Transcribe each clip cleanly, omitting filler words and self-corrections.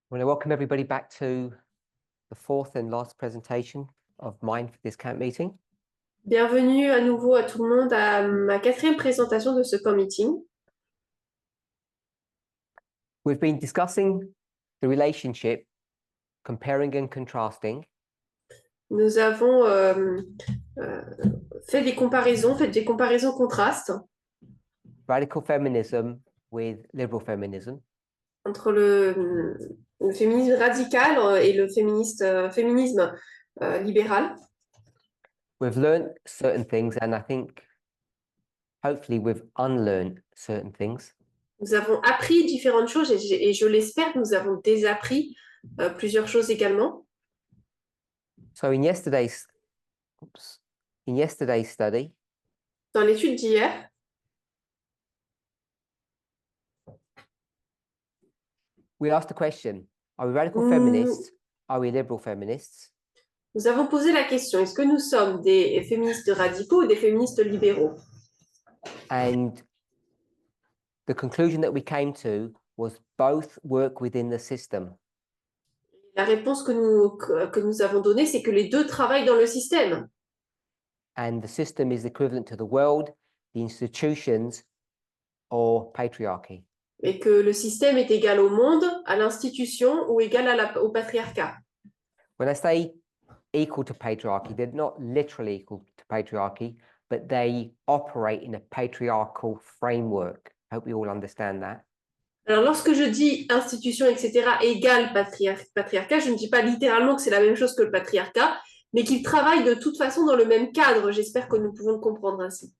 I want to welcome everybody back to the fourth and last presentation of mine for this camp meeting. Bienvenue à nouveau à tout le monde à ma quatrième présentation de ce camp meeting. We've been discussing the relationship, comparing and contrasting Nous avons fait des comparaisons contrastes radical feminism with liberal feminism. entre le féminisme radical et le féminisme libéral. We've learned certain things, and I think hopefully we've unlearned certain things. Nous avons appris différentes choses et je l'espère, nous avons désappris plusieurs choses également. So in yesterday's study, Dans l'étude d'hier, we asked the question, are we radical feminists? Are we liberal feminists? nous avons posé la question, est-ce que nous sommes des féministes radicaux ou des féministes libéraux? And the conclusion that we came to was both work within the system. La réponse que nous avons donnée, c'est que les deux travaillent dans le système. And the system is equivalent to the world, the institutions, or patriarchy. Et que le système est égal au monde, à l'institution ou égal au patriarcat. When I say equal to patriarchy, they're not literally equal to patriarchy, but they operate in a patriarchal framework. I hope you all understand that. Alors, lorsque je dis institution, etc., égale patriarcat, je ne dis pas littéralement que c'est la même chose que le patriarcat, mais qu'ils travaillent de toute façon dans le même cadre. J'espère que nous pouvons le comprendre ainsi.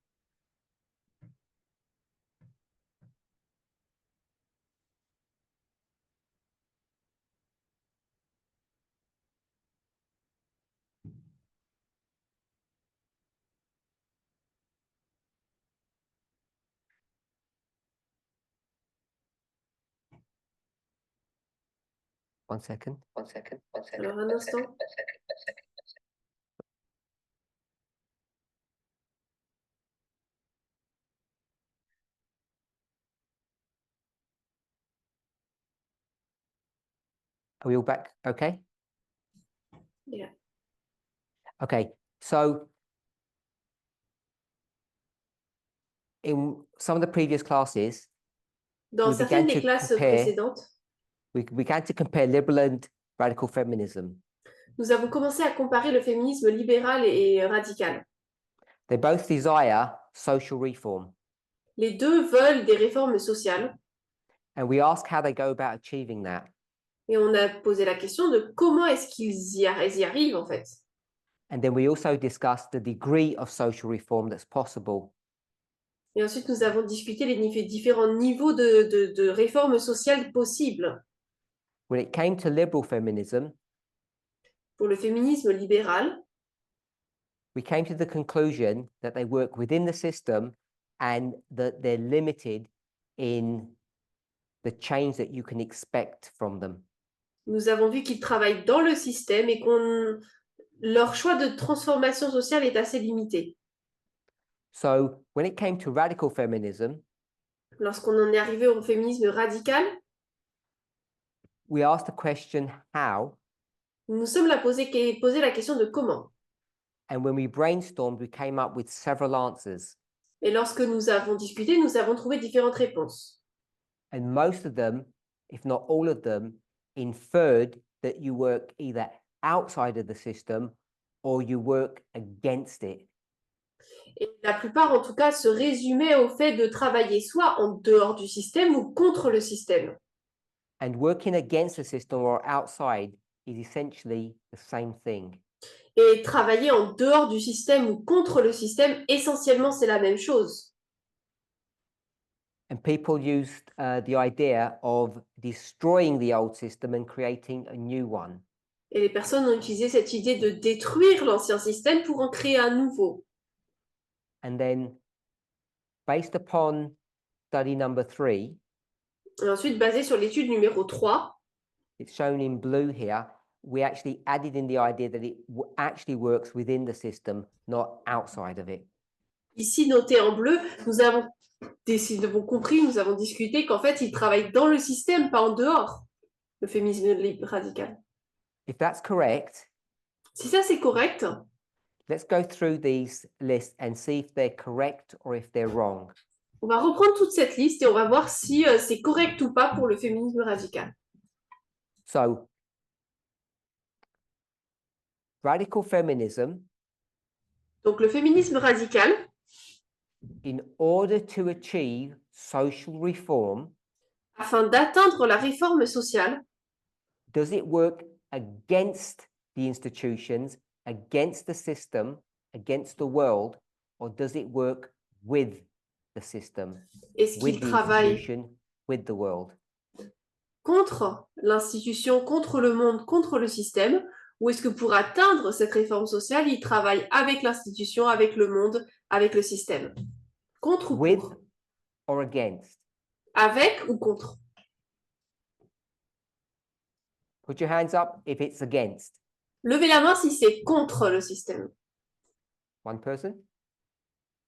One second. Alors, un instant. Are we all back? Okay. Yeah. Okay. So in some of the previous classes, Dans certaines des classes précédentes, we began to compare liberal and radical feminism. nous avons commencé à comparer le féminisme libéral et radical. They both desire social reform. Les deux veulent des réformes sociales. And we ask how they go about achieving that. Et on a posé la question de comment est-ce qu'ils y arrivent, en fait. And then we also discussed the degree of social reform that's possible. Et ensuite, nous avons discuté les différents niveaux de réformes sociales possibles. When it came to liberal feminism, pour le féminisme libéral, we came to the conclusion that they work within the system and that they're limited in the change that you can expect from them. Nous avons vu qu'ils travaillent dans le système et leur choix de transformation sociale est assez limité. So when it came to radical feminism, lorsqu'on en est arrivé au féminisme radical, we asked the question how. Nous nous sommes posé la question de comment. And when we brainstormed, we came up with several answers. Et lorsque nous avons discuté, nous avons trouvé différentes réponses. And most of them, if not all of them, inferred that you work either outside of the system or you work against it. Et la plupart, en tout cas, se résumaient au fait de travailler soit en dehors du système ou contre le système. And working against the system or outside is essentially the same thing. Et travailler en dehors du système ou contre le système, essentiellement, c'est la même chose. And people used the idea of destroying the old system and creating a new one. Et les personnes ont utilisé cette idée de détruire l'ancien système pour en créer un nouveau. And then, based upon study number 3, et ensuite, basé sur l'étude numéro 3, it's shown in blue here, we actually added in the idea that it actually works within the system, not outside of it. Ici, noté en bleu, nous avons compris, nous avons discuté qu'en fait, ils travaillent dans le système, pas en dehors. le féminisme radical. If that's correct, Si ça c'est correct, let's go through these lists and see if they're correct or if they're wrong. on va reprendre toute cette liste et on va voir si c'est correct ou pas pour le féminisme radical. So, radical feminism, Donc le féminisme radical, in order to achieve social reform, afin d'atteindre la réforme sociale, does it work against the institutions, against the system, against the world, or does it work with the system, est-ce with qu'il the travaille institution, with the world? contre l'institution, contre le monde, contre le système, ou est-ce que pour atteindre cette réforme sociale, il travaille avec l'institution, avec le monde, avec le système? Contre ou With pour? or against? Avec ou contre? Put your hands up if it's against. Levez la main si c'est contre le système. One person.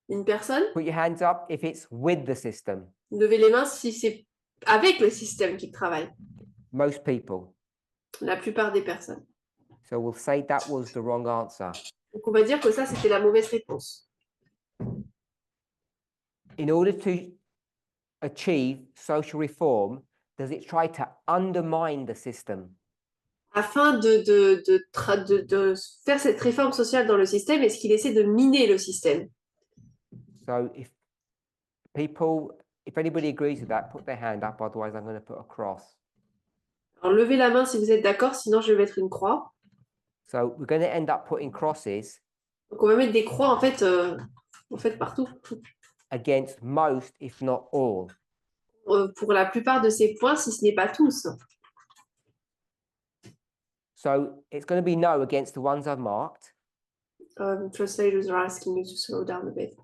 Une personne? Put your hands up if it's with the system. Levez les mains si c'est avec le système qu'il travaille. Most people. La plupart des personnes. So we'll say that was the wrong answer. Donc on va dire que ça, c'était la mauvaise réponse. In order to achieve social reform, does it try to undermine the system? Afin de faire cette réforme sociale dans le système, est-ce qu'il essaie de miner le système? So if anybody agrees with that, put their hand up, otherwise I'm going to put a cross. Alors levez la main si vous êtes d'accord, sinon je vais mettre une croix. So we're going to end up putting crosses Donc on va mettre des croix en fait partout. against most, if not all. Pour la plupart de ces points, si ce n'est pas tous. So it's going to be no against the ones I've marked. Translators are asking you to slow down a bit.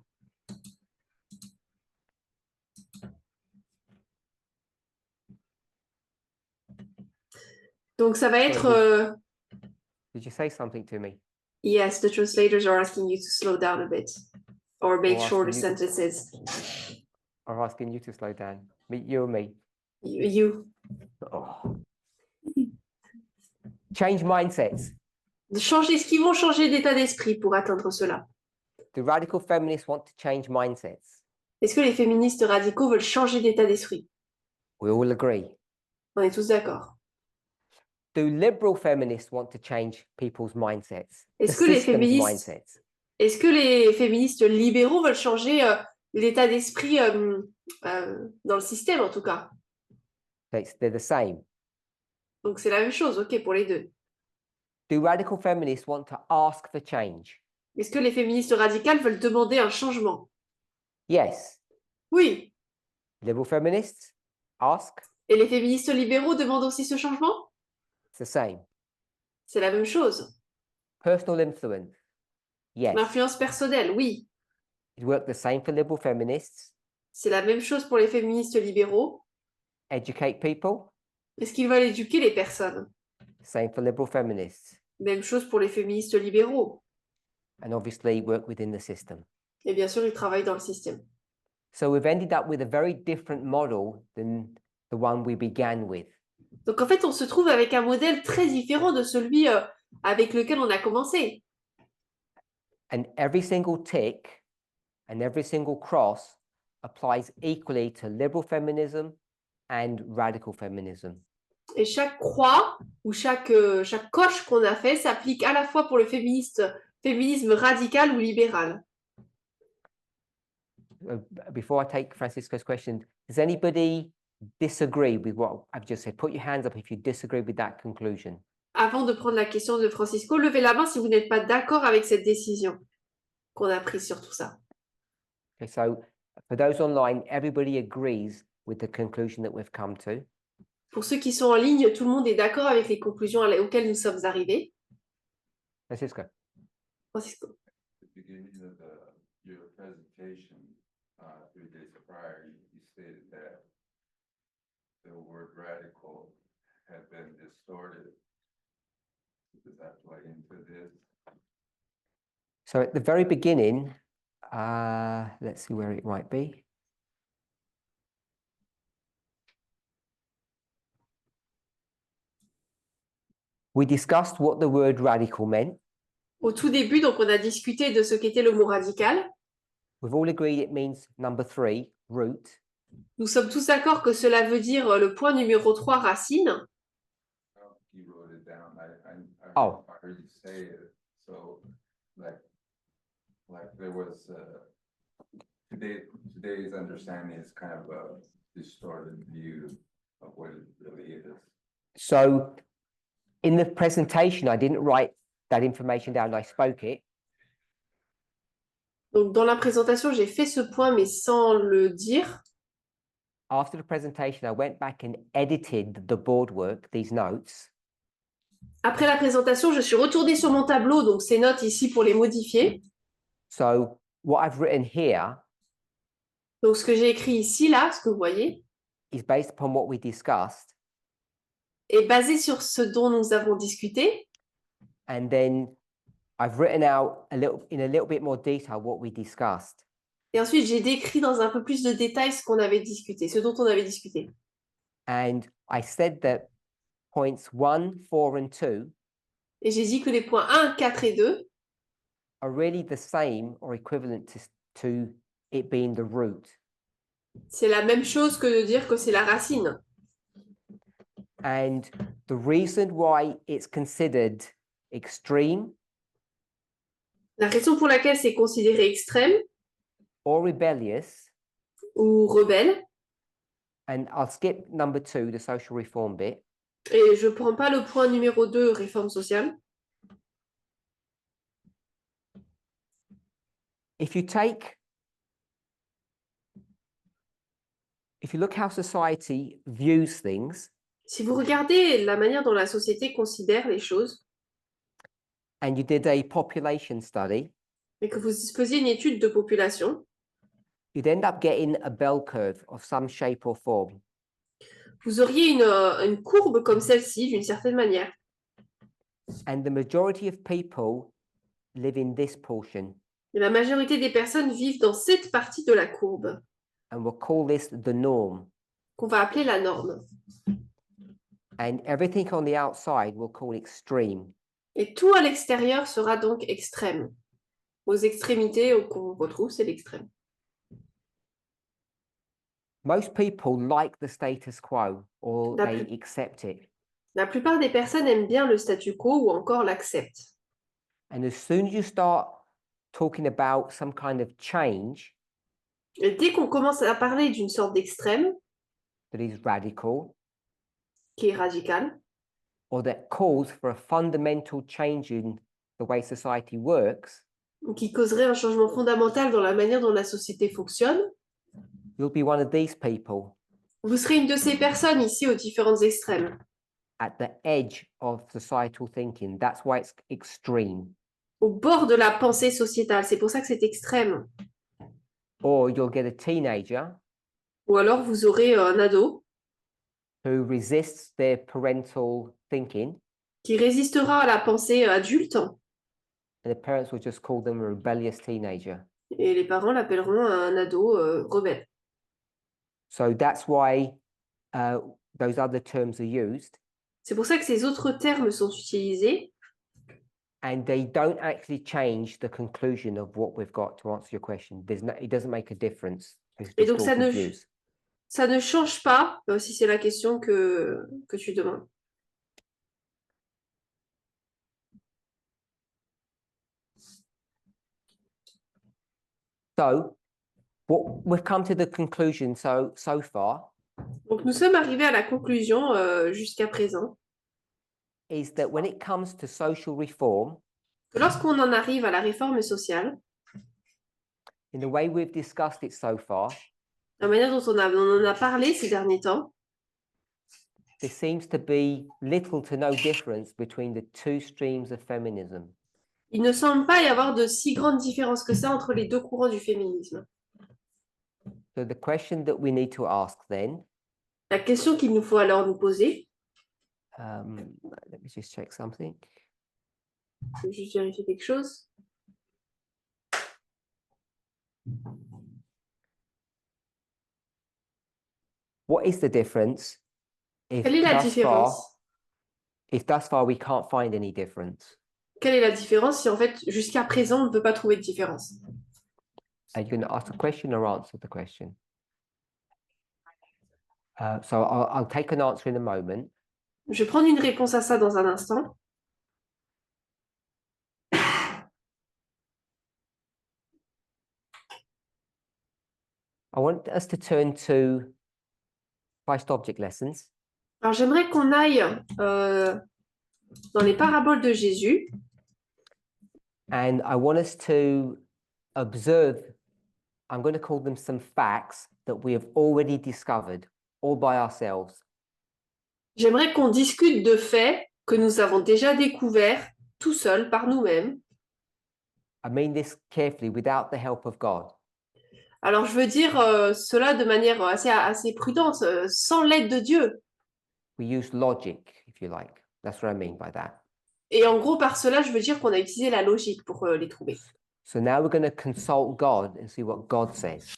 Donc ça va être Did you say something to me? yes, the translators are asking you to slow down a bit or make Or shorter asking you sentences. Or asking you to slow down? You or me? You. Oh. Change mindsets. Changer, ce qu'ils vont changer d'état d'esprit pour atteindre cela. Do radical feminists want to change mindsets? Est-ce que les féministes radicaux veulent changer d'état d'esprit? We all agree. On est tous d'accord. Do liberal feminists want to change people's mindsets? Est-ce que les féministes libéraux veulent changer l'état d'esprit dans le système en tout cas? They're the same. Donc c'est la même chose, ok, pour les deux. Do radical feminists want to ask for change? Est-ce que les féministes radicales veulent demander un changement? Yes. Oui. Liberal feminists ask? Et les féministes libéraux demandent aussi ce changement? It's the same. C'est la même chose. Personal influence? Yes. L'influence personnelle, oui. It works the same for liberal feminists. C'est la même chose pour les féministes libéraux. Educate people? Est-ce qu'ils veulent éduquer les personnes? Same for liberal feminists. Même chose pour les féministes libéraux. And obviously work within the system. Et bien sûr, ils travaillent dans le système. So we've ended up with a very different model than the one we began with. Donc en fait, on se trouve avec un modèle très différent de celui avec lequel on a commencé. And every single tick and every single cross applies equally to liberal feminism and radical feminism. Et chaque croix ou chaque coche qu'on a fait s'applique à la fois pour le féminisme radical ou libéral. Before I take Francisco's question, does anybody disagree with what I've just said? Put your hands up if you disagree with that conclusion. Avant de prendre la question de Francisco, levez la main si vous n'êtes pas d'accord avec cette décision qu'on a prise sur tout ça. Okay, so for those online, everybody agrees with the conclusion that we've come to. Pour ceux qui sont en ligne, tout le monde est d'accord avec les conclusions auxquelles nous sommes arrivés. Francisco. Francisco. At the beginning of your presentation, 3 days prior, you stated that the word radical had been distorted. Does that play into this? So at the very beginning, let's see where it might be. We discussed what the word radical meant. Au tout début, donc, on a discuté de ce qu'était le mot radical. We've all agreed it means number 3, root. Nous sommes tous d'accord que cela veut dire le point numéro 3, racine. You wrote it down. Oh. I heard you say it. So, like there was today's understanding is kind of a distorted view of what it really is. So in the presentation, I didn't write that information down, I spoke it. Donc, dans la présentation, j'ai fait ce point, mais sans le dire. After the presentation, I went back and edited the board work, these notes. Après la présentation, je suis retournée sur mon tableau, donc ces notes ici pour les modifier. So what I've written here Donc, ce que j'ai écrit ici, là, ce que vous voyez, is based upon what we discussed. est basé sur ce dont nous avons discuté. And then I've written out in a little bit more detail what we discussed. Et ensuite, j'ai décrit dans un peu plus de détails ce qu'on avait discuté, ce dont on avait discuté. And I said that points 1, 4, and 2 Et j'ai dit que les points 1, 4 et 2 are really the same or equivalent to it being the root. c'est la même chose que de dire que c'est la racine. And the reason why it's considered extreme La raison pour laquelle c'est considéré extrême or rebellious, ou rebelle, and I'll skip number 2, the social reform bit, et je ne prends pas le point numéro 2, réforme sociale. if you look how society views things, Si vous regardez la manière dont la société considère les choses, and you did a population study, et que vous faisiez une étude de population, you'd end up getting a bell curve of some shape or form. vous auriez une courbe comme celle-ci, d'une certaine manière. And the majority of people live in this portion. Et la majorité des personnes vivent dans cette partie de la courbe, And we'll call this the norm. qu'on va appeler la norme. And everything on the outside we'll call extreme. Et tout à l'extérieur sera donc extrême. Aux extrémités qu'on retrouve, c'est l'extrême. Most people like the status quo or La they plus- accept it. La plupart des personnes aiment bien le statu quo ou encore l'acceptent. And as soon as you start talking about some kind of change Et dès qu'on commence à parler d'une sorte d'extrême, that is radical qui est radicale, or that calls for a fundamental change in the way society works, ou qui causerait un changement fondamental dans la manière dont la société fonctionne, you'll be one of these people vous serez une de ces personnes ici aux différentes extrêmes, at the edge of societal thinking. That's why it's extreme. au bord de la pensée sociétale. C'est pour ça que c'est extrême. Or you'll get a teenager Ou alors vous aurez un ado who resists their parental thinking, qui résistera à la pensée adulte, and the parents will just call them a rebellious teenager. et les parents l'appelleront un ado rebelle. So that's why those other terms are used, C'est pour ça que ces autres termes sont utilisés, and they don't actually change the conclusion of what we've got to answer your question. It doesn't make a difference. It's Et donc, distorted views. ça ne change pas, si c'est la question que tu demandes. So we've come to the conclusion so far Donc, nous sommes arrivés à la conclusion jusqu'à présent is that when it comes to social reform, que lorsqu'on en arrive à la réforme sociale, in the way we've discussed it so far, la manière dont on en a parlé ces derniers temps, there seems to be little to no difference between the two streams of feminism. il ne semble pas y avoir de si grande différence que ça entre les deux courants du féminisme. So the question that we need to ask then, La question qu'il nous faut alors nous poser, let me just check something. je vais juste vérifier quelque chose. What is the difference if Quelle est la thus far différence if thus far we can't find any difference? Quelle est la différence si en fait jusqu'à présent on ne peut pas trouver de différence? Are you going to ask a question or answer the question? So I'll take an answer in a moment. Je vais prendre une réponse à ça dans un instant. I want us to turn to Christ object lessons. Alors j'aimerais qu'on aille dans les paraboles de Jésus. And I want us to observe, I'm going to call them some facts that we have already discovered all by ourselves. J'aimerais qu'on discute de faits que nous avons déjà découverts tout seuls par nous-mêmes. I mean this carefully, without the help of God. Alors je veux dire cela de manière assez prudente, sans l'aide de Dieu. We use logic, if you like. That's what I mean by that. Et en gros, par cela, je veux dire qu'on a utilisé la logique pour les trouver. So now we're going to consult God and see what God says.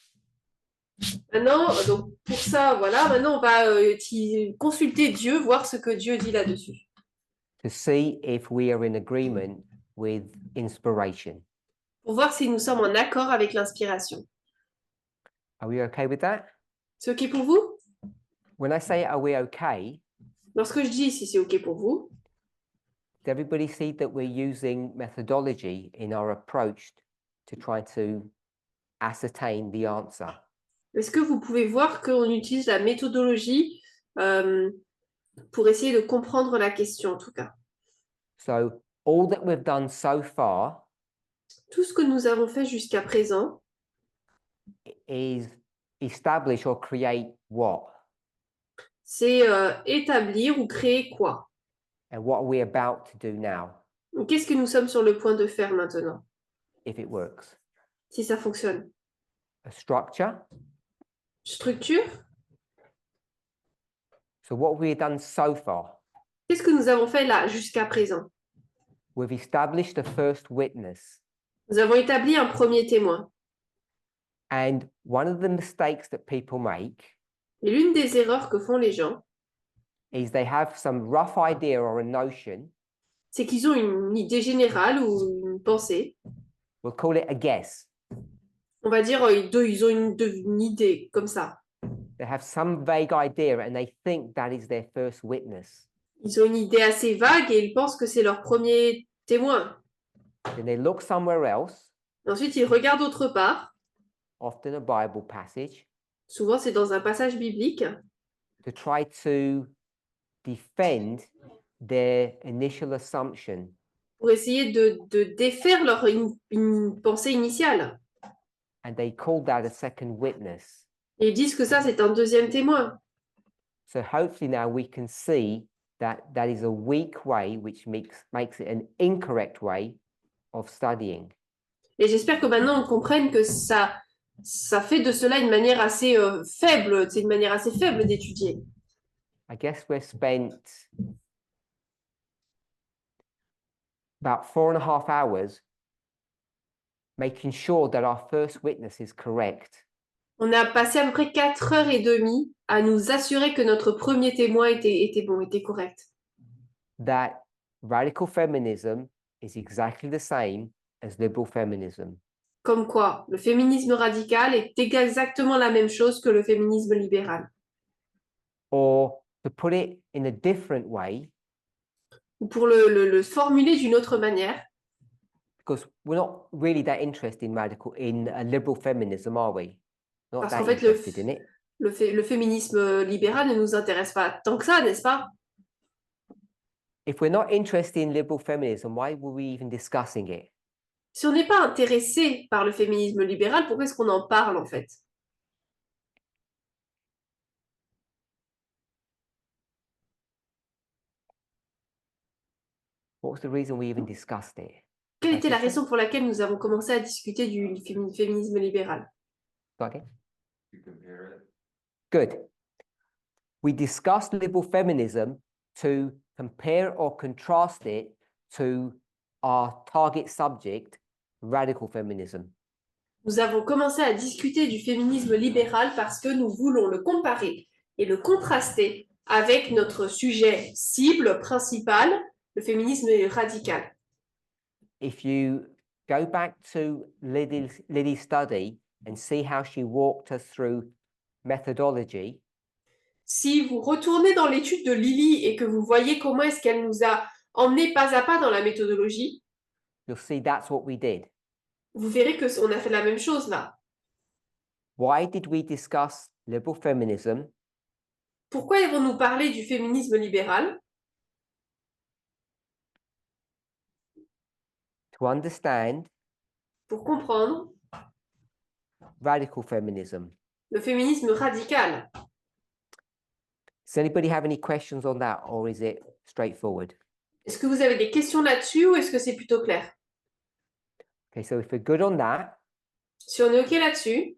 Maintenant, donc pour ça, voilà, maintenant on va consulter Dieu, voir ce que Dieu dit là-dessus. To see if we are in agreement with inspiration. Pour voir si nous sommes en accord avec l'inspiration. Are we okay with that? C'est OK pour vous? When I say are we okay, Lorsque je dis si c'est OK pour vous, does everybody see that we're using methodology in our approach to try to ascertain the answer? est-ce que vous pouvez voir qu'on utilise la méthodologie pour essayer de comprendre la question, en tout cas? So all that we've done so far Tout ce que nous avons fait jusqu'à présent, is establish or create what? c'est établir ou créer quoi? And what are we about to do now, Qu'est-ce que nous sommes sur le point de faire maintenant, if it works? si ça fonctionne? A structure. Structure? So what we've done so far, Qu'est-ce que nous avons fait là jusqu'à présent? we've established a first witness. Nous avons établi un premier témoin. And one of the mistakes that people make Et l'une des erreurs que font les gens, is they have some rough idea or a notion, c'est qu'ils ont une idée générale ou une pensée. we'll call it a guess. On va dire, ils ont une idée comme ça. They have some vague idea and they think that is their first witness. Ils ont une idée assez vague et ils pensent que c'est leur premier témoin. Then they look somewhere else, Ensuite, ils regardent autre part. often a Bible passage, Souvent, c'est dans un passage biblique to try to defend their initial assumption. pour essayer de défaire une pensée initiale. And they call that a second witness. Et ils disent que ça, c'est un deuxième témoin. So hopefully now we can see that that is a weak way, which makes it an incorrect way of studying. Et j'espère que maintenant, on comprenne que ça fait de cela une manière assez faible. C'est une manière assez faible d'étudier. I guess we've spent about 4.5 hours making sure that our first witness is correct. On a passé à peu près 4h30 à nous assurer que notre premier témoin était bon, était correct. That radical feminism is exactly the same as liberal feminism. Comme quoi, le féminisme radical est exactement la même chose que le féminisme libéral. Or to put it in a different way, Ou pour le formuler d'une autre manière, because we're not really that interested in liberal feminism, are we? Not parce that qu'en fait, interested in it. le féminisme libéral ne nous intéresse pas tant que ça, n'est-ce pas? If we're not interested in liberal feminism, why were we even discussing it? Si on n'est pas intéressé par le féminisme libéral, pourquoi est-ce qu'on en parle en fait? What was the reason we even discussed it? Quelle était la raison pour laquelle nous avons commencé à discuter du féminisme libéral? Got it? You compare it. Good. We discussed liberal feminism to compare or contrast it to our target subject, radical feminism. Nous avons commencé à discuter du féminisme libéral parce que nous voulons le comparer et le contraster avec notre sujet cible principal, le féminisme radical. If you go back to Lily's study and see how she walked us through methodology, Si vous retournez dans l'étude de Lily et que vous voyez comment est-ce qu'elle nous a emmenés pas à pas dans la méthodologie, you'll see that's what we did. vous verrez qu'on a fait la même chose là. Why did we discuss liberal feminism? Pourquoi avons-nous parlé du féminisme libéral? To understand Pour comprendre radical feminism. le féminisme radical. Does anybody have any questions on that, or is it straightforward? Est-ce que vous avez des questions là-dessus ou est-ce que c'est plutôt clair? Okay, so if we're good on that, Si on est OK là-dessus,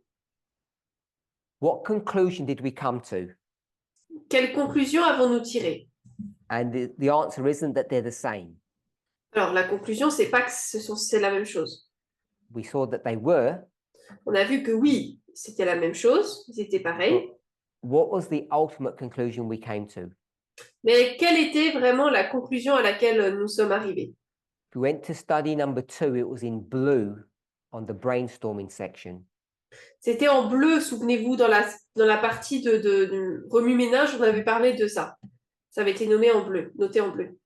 what conclusion did we come to? quelle conclusion avons-nous tiré? And the answer isn't that they're the same. Alors, la conclusion, c'est pas que c'est la même chose. We saw that they were. On a vu que oui, c'était la même chose, ils étaient pareils. What was the ultimate conclusion we came to? Mais quelle était vraiment la conclusion à laquelle nous sommes arrivés? If we went to study number 2, it was in blue on the brainstorming section. C'était en bleu, souvenez-vous, dans la partie de remue-ménage, on avait parlé de ça. Ça avait été nommé en bleu, noté en bleu.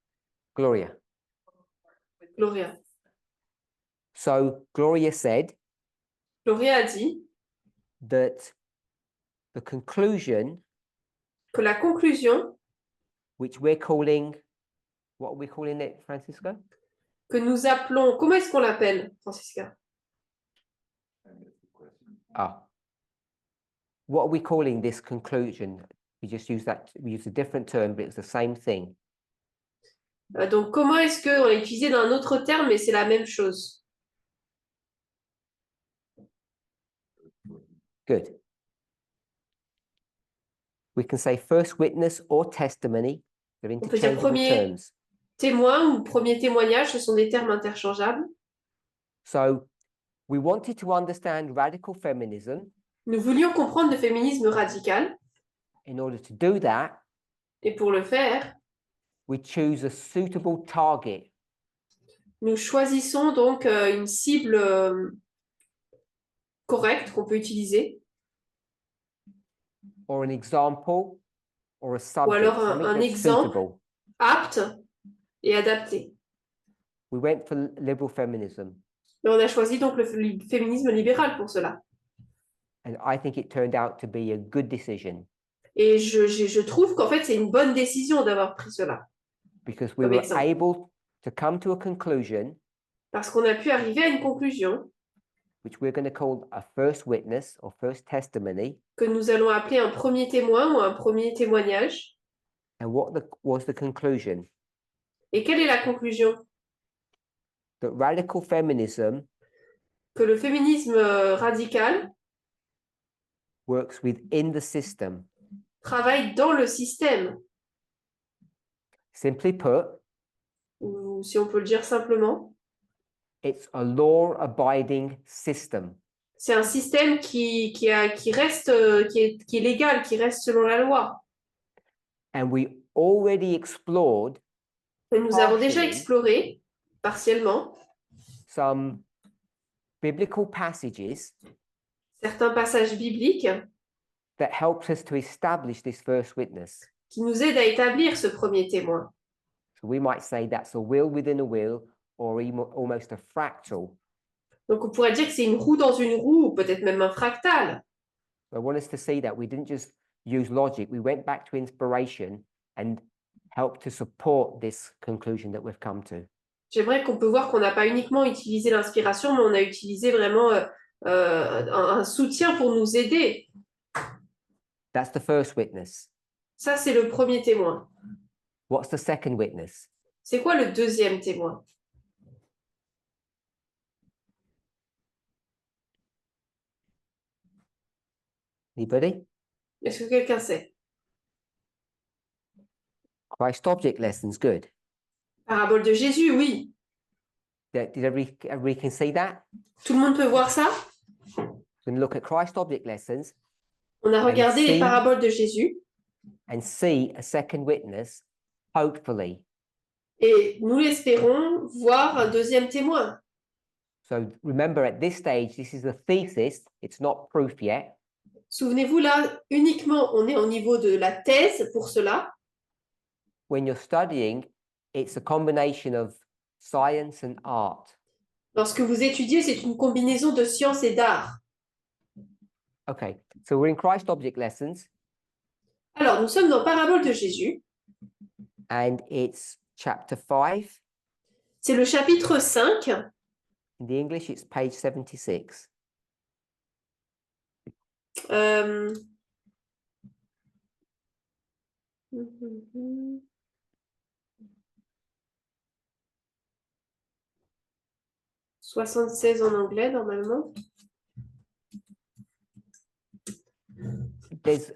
Gloria. Gloria. So Gloria said Gloria a dit that the conclusion, que la conclusion which we're calling, what are we calling it, Francisco? que nous appelons, comment est-ce qu'on l'appelle, Francisca? What are we calling this conclusion? We just use that, we use a different term, but it's the same thing. Donc, comment est-ce qu'on l'a utilisé dans un autre terme, mais c'est la même chose? Good. We can say first witness or testimony. They're On peut dire interchangeable premier terms. témoin ou premier témoignage, ce sont des termes interchangeables. So we wanted to understand radical feminism. Nous voulions comprendre le féminisme radical. In order to do that, Et pour le faire, we choose a suitable target. nous choisissons donc une cible correcte qu'on peut utiliser. Or an example, or a subject. Ou alors something un that's exemple suitable. apte et adapté. We went for liberal feminism. Et on a choisi donc le féminisme libéral pour cela. And I think it turned out to be a good decision. Et je trouve qu'en fait, c'est une bonne décision d'avoir pris cela. Because we Comme were exemple. able to come to a conclusion, Parce qu'on a pu arriver à une conclusion which we're going to call a first witness or first testimony. que nous allons appeler un premier témoin ou un premier témoignage. And what was the conclusion? Et quelle est la conclusion? That radical feminism Que le féminisme radical works within the system. travaille dans le système. Simply put, Ou si on peut le dire simplement, it's a law-abiding system. c'est un système qui reste, qui est légal, qui reste selon la loi. And we already explored Et nous avons déjà Partially. exploré, partiellement, some biblical passages certains passages bibliques that helps us to establish this first witness. qui nous aident à établir ce premier témoin. So we might say that's a wheel within a wheel, or almost a fractal. Donc on pourrait dire que c'est une roue dans une roue, ou peut-être même un fractal. I want us to see that we didn't just use logic, we went back to inspiration and helped to support this conclusion that we've come to. J'aimerais qu'on peut voir qu'on n'a pas uniquement utilisé l'inspiration, mais on a utilisé vraiment un soutien pour nous aider. That's the first witness. Ça, c'est le premier témoin. What's the second witness? C'est quoi le deuxième témoin? Anybody? Est-ce que quelqu'un sait? Christ object lessons, good. Parabole de Jésus, oui. Did everybody can see that? Tout le monde peut voir ça? We're going to look at Christ object lessons. On a regardé les see- paraboles de Jésus. and see a second witness, hopefully. Et nous l'espérons voir un deuxième témoin. So remember, at this stage, this is a thesis. It's not proof yet. Souvenez-vous, là, uniquement, on est au niveau de la thèse pour cela. When you're studying, it's a combination of science and art. Lorsque vous étudiez, c'est une combinaison de science et d'art. Okay, so we're in Christ object lessons, Alors, nous sommes dans Parabole de Jésus. and it's chapter 5. C'est le chapitre 5. In the English, it's page 76. Euh, 76 en anglais, normalement. There's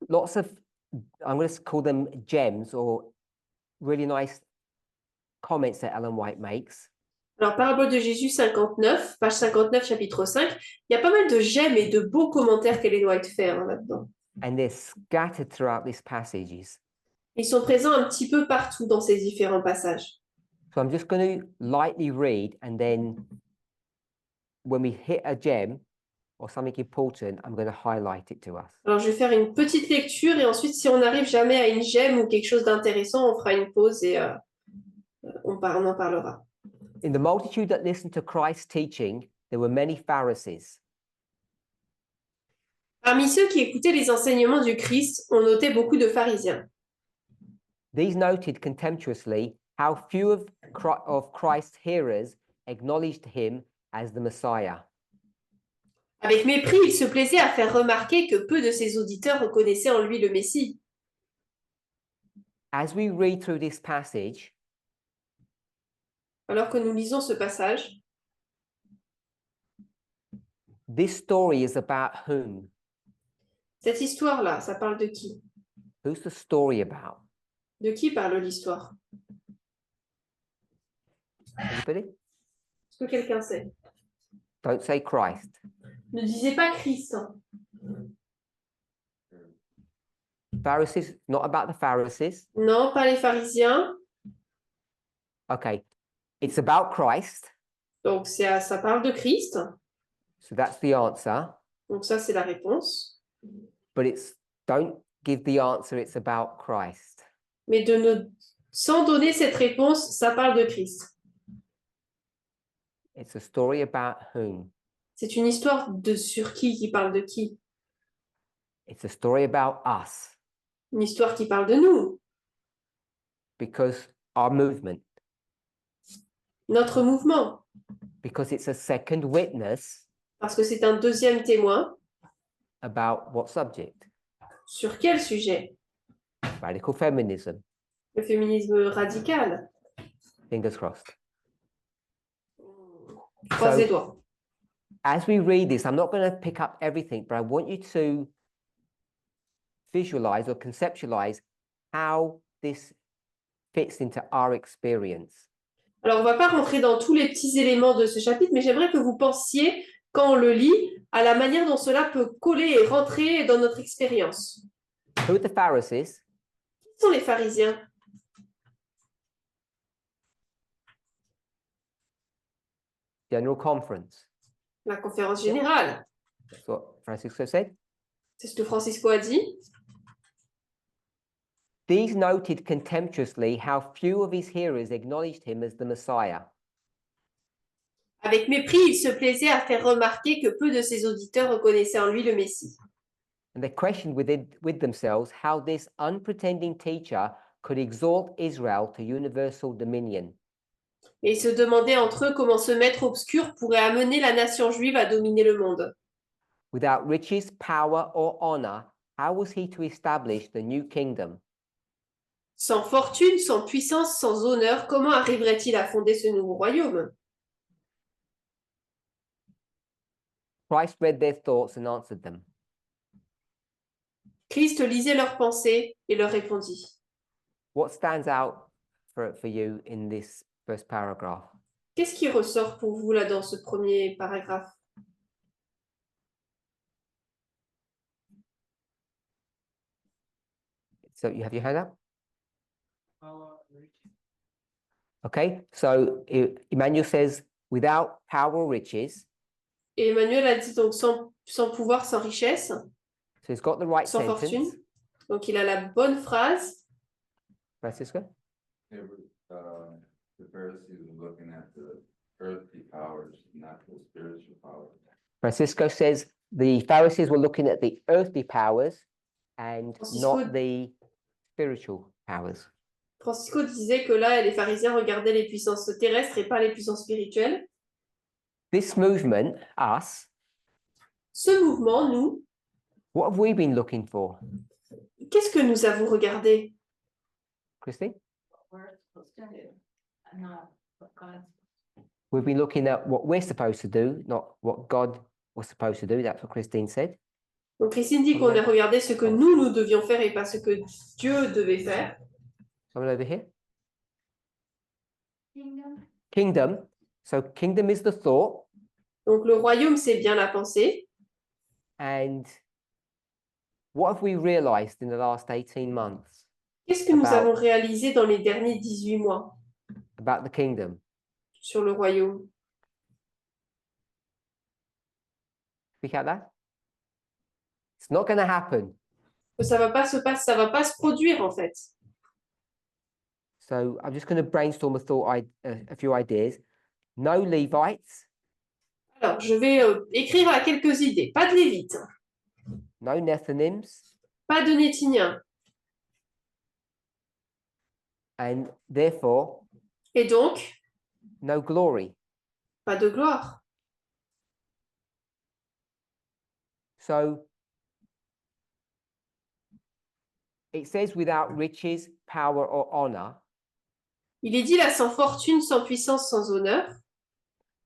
lots of, I'm going to call them gems or really nice comments that Ellen White makes. Alors, Parabole de Jésus 59, page 59, chapitre 5. Il y a pas mal de j'aime et de beaux commentaires qu'Ellen White fait là-dedans. And they're scattered throughout these passages. Ils sont présents un petit peu partout dans ces différents passages. So I'm just going to lightly read, and then when we hit a gem or something important, I'm going to highlight it to us. Alors, je vais faire une petite lecture et ensuite, si on n'arrive jamais à une gemme ou quelque chose d'intéressant, on fera une pause et on en parlera. In the multitude that listened to Christ's teaching, there were many Pharisees. Parmi ceux qui écoutaient les enseignements du Christ, on notait beaucoup de pharisiens. These noted contemptuously how few of Christ's hearers acknowledged him as the Messiah. Avec mépris, il se plaisait à faire remarquer que peu de ses auditeurs reconnaissaient en lui le Messie. As we read through this passage, Alors que nous lisons ce passage, this story is about whom? cette histoire-là, ça parle de qui? Who's the story about? De qui parle l'histoire? Anybody? Est-ce que quelqu'un sait? Don't say Christ. Ne disez pas Christ. Pharisees, not about the Pharisees. Non, pas les pharisiens. Okay, it's about Christ. Donc, ça parle de Christ. So that's the answer. Donc, ça, c'est la réponse. But it's don't give the answer, it's about Christ. Mais sans donner cette réponse, ça parle de Christ. It's a story about whom? C'est une histoire sur qui parle de qui? It's a story about us, Une histoire qui parle de nous, because our movement, notre mouvement, because it's a second witness parce que c'est un deuxième témoin. about what subject? Sur quel sujet? Radical feminism. Le féminisme radical. Fingers crossed. Croise les doigts. As we read this, I'm not going to pick up everything, but I want you to visualize or conceptualize how this fits into our experience. Alors, on ne va pas rentrer dans tous les petits éléments de ce chapitre, mais j'aimerais que vous pensiez, quand on le lit, à la manière dont cela peut coller et rentrer dans notre expérience. Who are the Pharisees? Qui sont les pharisiens? General Conference. La conférence générale. That's what Francisco said. C'est ce que Francisco a dit. These noted contemptuously how few of his hearers acknowledged him as the Messiah. Avec mépris, il se plaisait à faire remarquer que peu de ses auditeurs reconnaissaient en lui le Messie. And they questioned with themselves how this unpretending teacher could exalt Israel to universal dominion. Et ils se demandaient entre eux comment ce maître obscur pourrait amener la nation juive à dominer le monde. Without riches, power, or honor, how was he to establish the new kingdom? Sans fortune, sans puissance, sans honneur, comment arriverait-il à fonder ce nouveau royaume? Christ read their thoughts and answered them. Christ lisait leurs pensées et leur répondit. What stands out for you in this first paragraph? Qu'est-ce qui ressort pour vous là dans ce premier paragraphe? So you have your hand up? Okay, so Emmanuel says, without power or riches, Et Emmanuel a dit donc sans pouvoir, sans richesse, so he's got the right sans sentence. fortune. Donc il a la bonne phrase. Francisco? They were, the Pharisees were looking at the earthly powers, not the spiritual powers. Francisco says the Pharisees were looking at the earthly powers and Francisco- not the spiritual powers. Francisco disait que là, les pharisiens regardaient les puissances terrestres et pas les puissances spirituelles. This movement, us, Ce mouvement, nous, what have we been looking for? qu'est-ce que nous avons regardé? Christine? We're supposed to do, not what God's. We've been looking at what we're supposed to do, not what God was supposed to do. That's what Christine said. Donc Christine dit qu'on a regardé ce que nous devions faire et pas ce que Dieu devait faire. Someone over here? Kingdom. Kingdom. So kingdom is the thought, Donc le royaume, c'est bien la pensée. and what have we realized in the last 18 months Qu'est-ce que nous About- avons réalisé dans les derniers 18 mois about the kingdom? sur le royaume? Speak out loud. It's not going to happen. Que ça va pas se passer, ça va pas se produire en fait. So I'm just going to brainstorm a few ideas. No Levites, Alors, je vais écrire à quelques idées. Pas de Lévites, no Nethinims, pas de Néthiniens. and therefore Et donc, no glory. pas de gloire. So it says without riches, power, or honor. Il est dit là, sans fortune, sans puissance, sans honneur.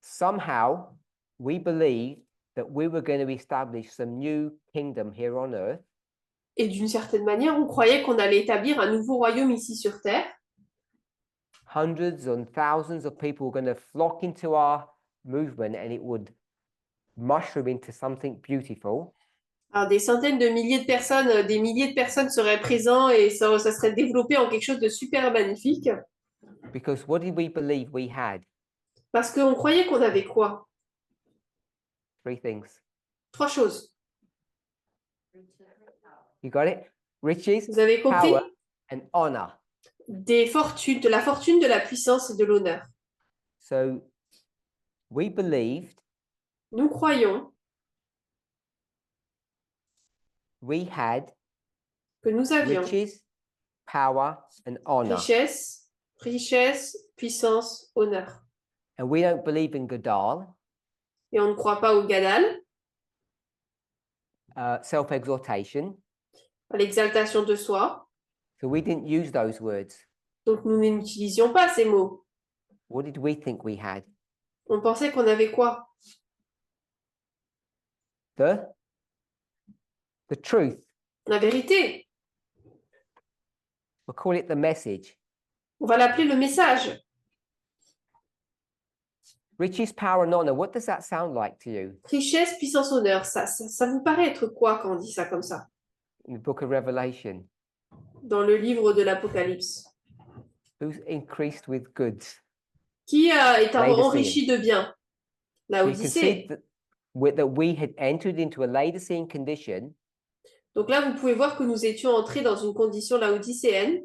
Somehow we believe that we were going to establish some new kingdom here on earth. Et d'une certaine manière, on croyait qu'on allait établir un nouveau royaume ici sur Terre. Hundreds and thousands of people were going to flock into our movement and it would mushroom into something beautiful. Alors, des centaines de milliers de personnes, des milliers de personnes seraient présents et ça serait développé en quelque chose de super magnifique. Because what did we believe we had? Parce qu'on croyait qu'on avait quoi? 3 things. 3 choses. You got it? Riches, Vous avez compris? power, and honor. Des fortunes, de la fortune, de la puissance et de l'honneur. So we believed Nous croyons we had que nous avions riches, power, and honor. richesse, puissance, honneur. And we don't believe in Gadal, Et on ne croit pas au Gadal, self-exaltation. à l'exaltation de soi. So we didn't use those words. Donc nous n'utilisions pas ces mots. What did we think we had? On pensait qu'on avait quoi? The truth. La vérité. We'll call it the message. On va l'appeler le message. Riches, power, and honor. What does that sound like to you Richesse, puissance, honneur. Ça vous paraît être quoi quand on dit ça comme ça? in the book of Revelation? Dans le livre de l'Apocalypse. Who's increased with goods? Qui est Laodicée. enrichi de biens? La So you can see Odyssée. that we had entered into a Laodicean condition Donc là, vous pouvez voir que nous étions entrés dans une condition laodicéenne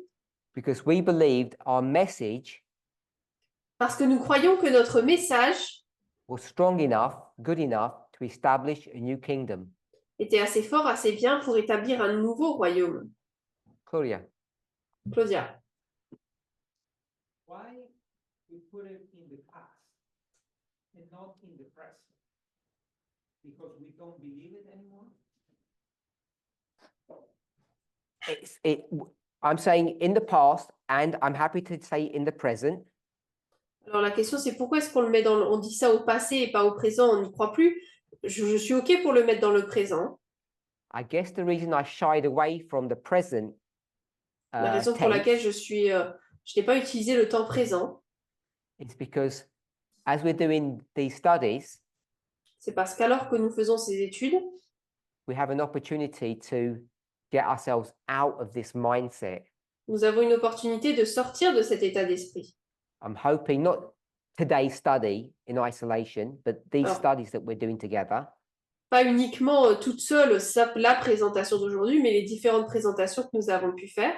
because we believed our message parce que nous croyons que notre message was strong enough, good enough to establish a new kingdom. était assez fort, assez bien pour établir un nouveau royaume. Claudia, Claudia, Why we put it in the past and not in the present? Because we don't believe it anymore? I'm saying in the past, and I'm happy to say in the present, alors la question c'est pourquoi est-ce qu'on le met dans on dit ça au passé et pas au présent, on n'y croit plus. Je suis OK pour le mettre dans le présent. I guess the reason I shied away from the present La raison pour laquelle tense je n'ai pas utilisé le temps présent, is because as we're doing these studies, c'est parce qu'alors que nous faisons ces études, we have an opportunity to get ourselves out of this mindset. Nous avons une opportunité de sortir de cet état d'esprit. I'm hoping not today's study in isolation, but these Alors, studies that we're doing together pas uniquement toute seule la présentation d'aujourd'hui, mais les différentes présentations que nous avons pu faire,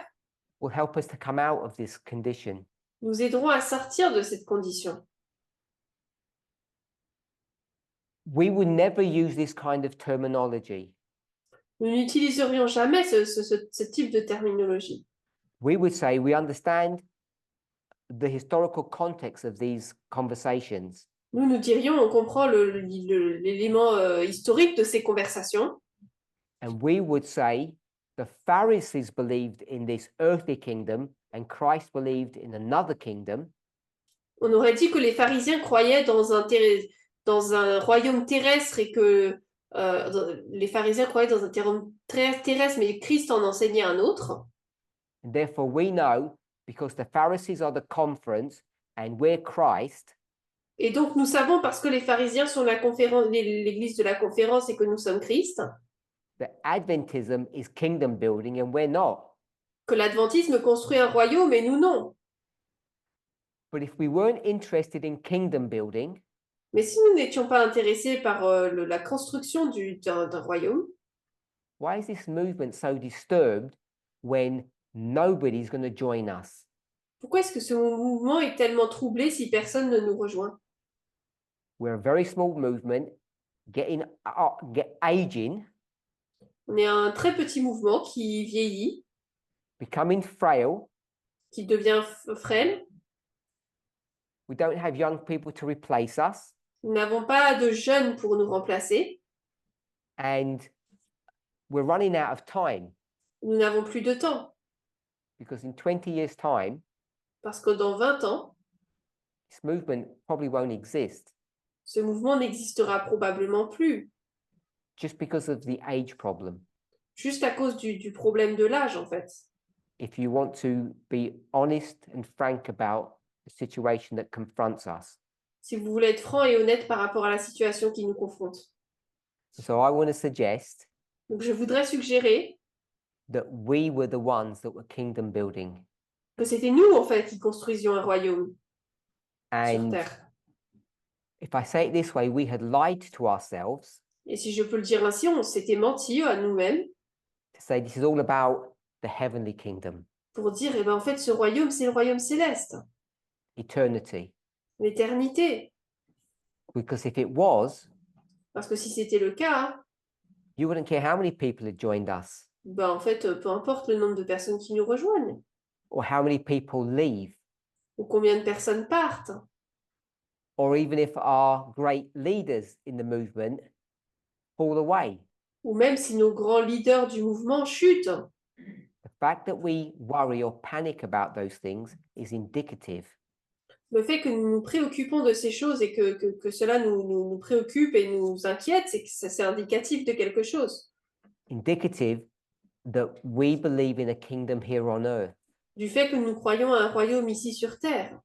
will help us to come out of this condition. nous aideront à sortir de cette condition. We would never use this kind of terminology. Nous n'utiliserions jamais ce type de terminologie. We would say we understand the historical context of these conversations, Nous dirions, on comprend l'élément historique de ces conversations. and we would say the Pharisees believed in this earthly kingdom and Christ believed in another kingdom. On aurait dit que les pharisiens croyaient dans un royaume terrestre et que les pharisiens croyaient dans un royaume terrestre, mais Christ en enseignait un autre. And therefore, we know because the Pharisees are the conference and we're Christ, Et donc, nous savons, parce que les pharisiens sont l'église de la conférence et que nous sommes Christ, that Adventism is kingdom building and we're not. que l'adventisme construit un royaume et nous non. But if we weren't interested in kingdom building, Mais si nous n'étions pas intéressés par la construction d'un royaume, why is this movement so disturbed when nobody's going to join us? pourquoi est-ce que ce mouvement est tellement troublé si personne ne nous rejoint? We're a very small movement, aging, On est un très petit mouvement qui vieillit, becoming frail. qui devient frêle. We don't have young people to replace us, Nous n'avons pas de jeunes pour nous remplacer. and we're running out of time Nous n'avons plus de temps because in 20 years' time, parce que dans 20 ans, this movement probably won't exist ce mouvement n'existera probablement plus, just because of the age problem. juste à cause du problème de l'âge, en fait. If you want to be honest and frank about the situation that confronts us. Si vous voulez être franc et honnête par rapport à la situation qui nous confronte. So I want to suggest Donc, je voudrais suggérer that we were the ones that were kingdom building. que c'était nous, en fait, qui construisions un royaume sur And Terre. if I say it this way, we had lied to ourselves Et si je peux le dire ainsi, on s'était menti à nous-mêmes to say this is all about the heavenly kingdom, pour dire, eh ben, en fait, ce royaume, c'est le royaume céleste, eternity. l'éternité. Because if it was, Parce que si c'était le cas, you wouldn't care how many people had joined us ben, en fait, peu importe le nombre de personnes qui nous rejoignent or how many people leave, ou combien de personnes partent, or even if our great leaders in the movement fall away. ou même si nos grands leaders du mouvement chutent. The fact that we worry or panic about those things is indicative Le fait que nous nous préoccupons de ces choses et que cela nous préoccupe et nous inquiète, c'est que c'est indicatif de quelque chose. indicative that we believe in a kingdom here on earth. Du fait que nous croyons à un royaume ici sur Terre.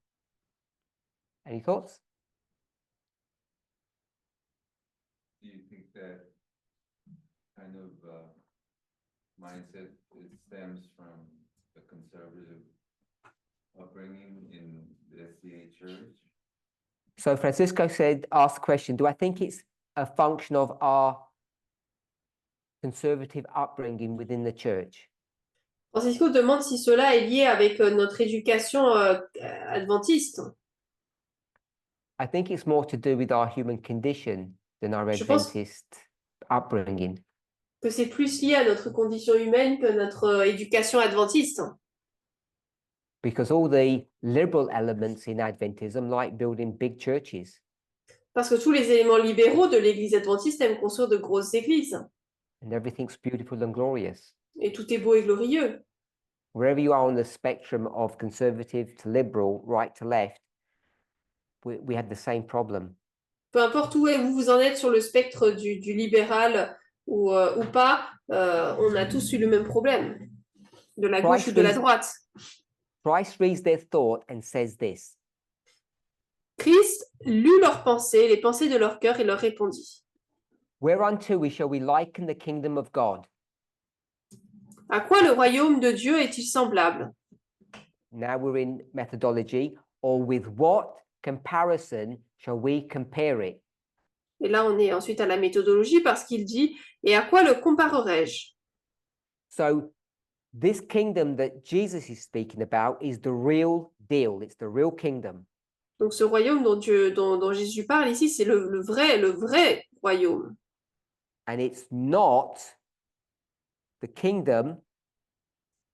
Any thoughts? Do you think that kind of mindset it stems from the conservative upbringing in the SDA Church? So Francisco asked the question, do I think it's a function of our conservative upbringing within the church? Francisco demande si cela est lié avec notre éducation adventiste. I think it's more to do with our human condition than our Je pense- Adventist upbringing. Que c'est plus lié à notre condition humaine que notre éducation adventiste. Because all the liberal elements in Adventism, like building big churches, Parce que tous les éléments libéraux de l'église adventiste aiment construire de grosses églises. and everything's beautiful and glorious. Et tout est beau et glorieux. Wherever you are on the spectrum of conservative to liberal, right to left, we have the same problem. Peu importe où vous en êtes sur le spectre du libéral ou pas, on a tous eu le même problème. De la gauche ou de la droite. Christ reads their thought and says this: Christ lut leurs pensées, les pensées de leur cœur et leur répondit. Whereunto shall we liken the kingdom of God? À quoi le royaume de Dieu est-il semblable? Now we're in methodology, or with what comparison shall we compare it? Et là, on est ensuite à la méthodologie parce qu'il dit, et à quoi le comparerai-je? So this kingdom that Jesus is speaking about is the real deal. It's the real kingdom. Donc ce royaume dont Jésus parle ici, c'est le vrai royaume. And it's not the kingdom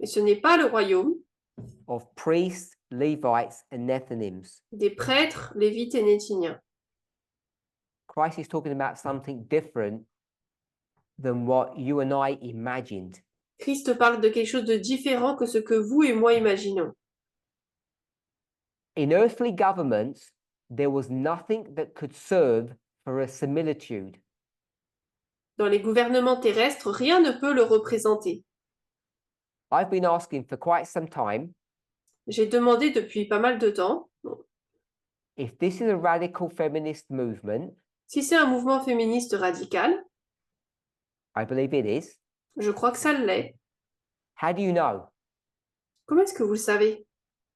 Et ce n'est pas le royaume of priests, Levites, and Nethinims. des prêtres, lévites et néthiniens. Christ is talking about something different than what you and I imagined. Christ parle de quelque chose de différent que ce que vous et moi imaginons. In earthly governments, there was nothing that could serve for a similitude. Dans les gouvernements terrestres, rien ne peut le représenter. I've been asking for quite some time J'ai demandé depuis pas mal de temps if this is a radical feminist movement. si c'est un mouvement féministe radical. I believe it is. Je crois que ça l'est. How do you know? Comment est-ce que vous le savez?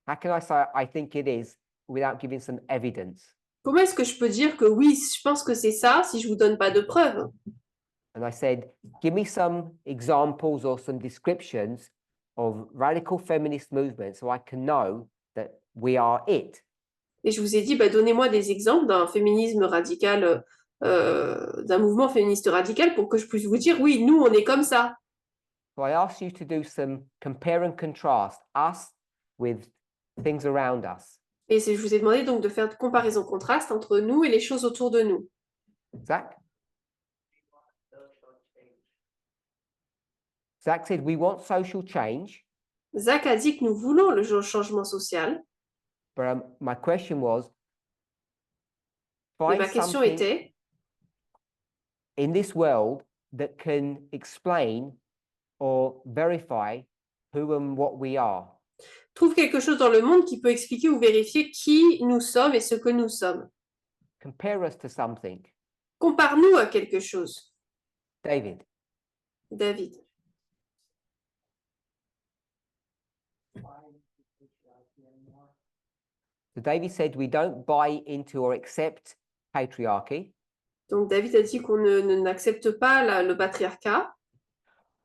How can I say I think it is without giving some evidence? Comment est-ce que je peux dire que oui, je pense que c'est ça si je vous donne pas de preuves? And I said, give me some examples or some descriptions of radical feminist movements so I can know that we are it. Et je vous ai dit, bah, donnez-moi des exemples d'un féminisme radical, d'un mouvement féministe radical pour que je puisse vous dire, oui, nous, on est comme ça. So I asked you to do some compare and contrast us with things around us. Et je vous ai demandé donc de faire de comparaison-contraste entre nous et les choses autour de nous. Zach? Zach said, we want social change, Zach a dit que nous voulons le changement social. but my question was, Mais find ma question something était, in this world that can explain or verify who and what we are. trouve quelque chose dans le monde qui peut expliquer ou vérifier qui nous sommes et ce que nous sommes. Compare us to something. Compare-nous à quelque chose, David. David. So David said, we don't buy into or accept patriarchy. Donc David a dit qu'on n'accepte pas le patriarcat.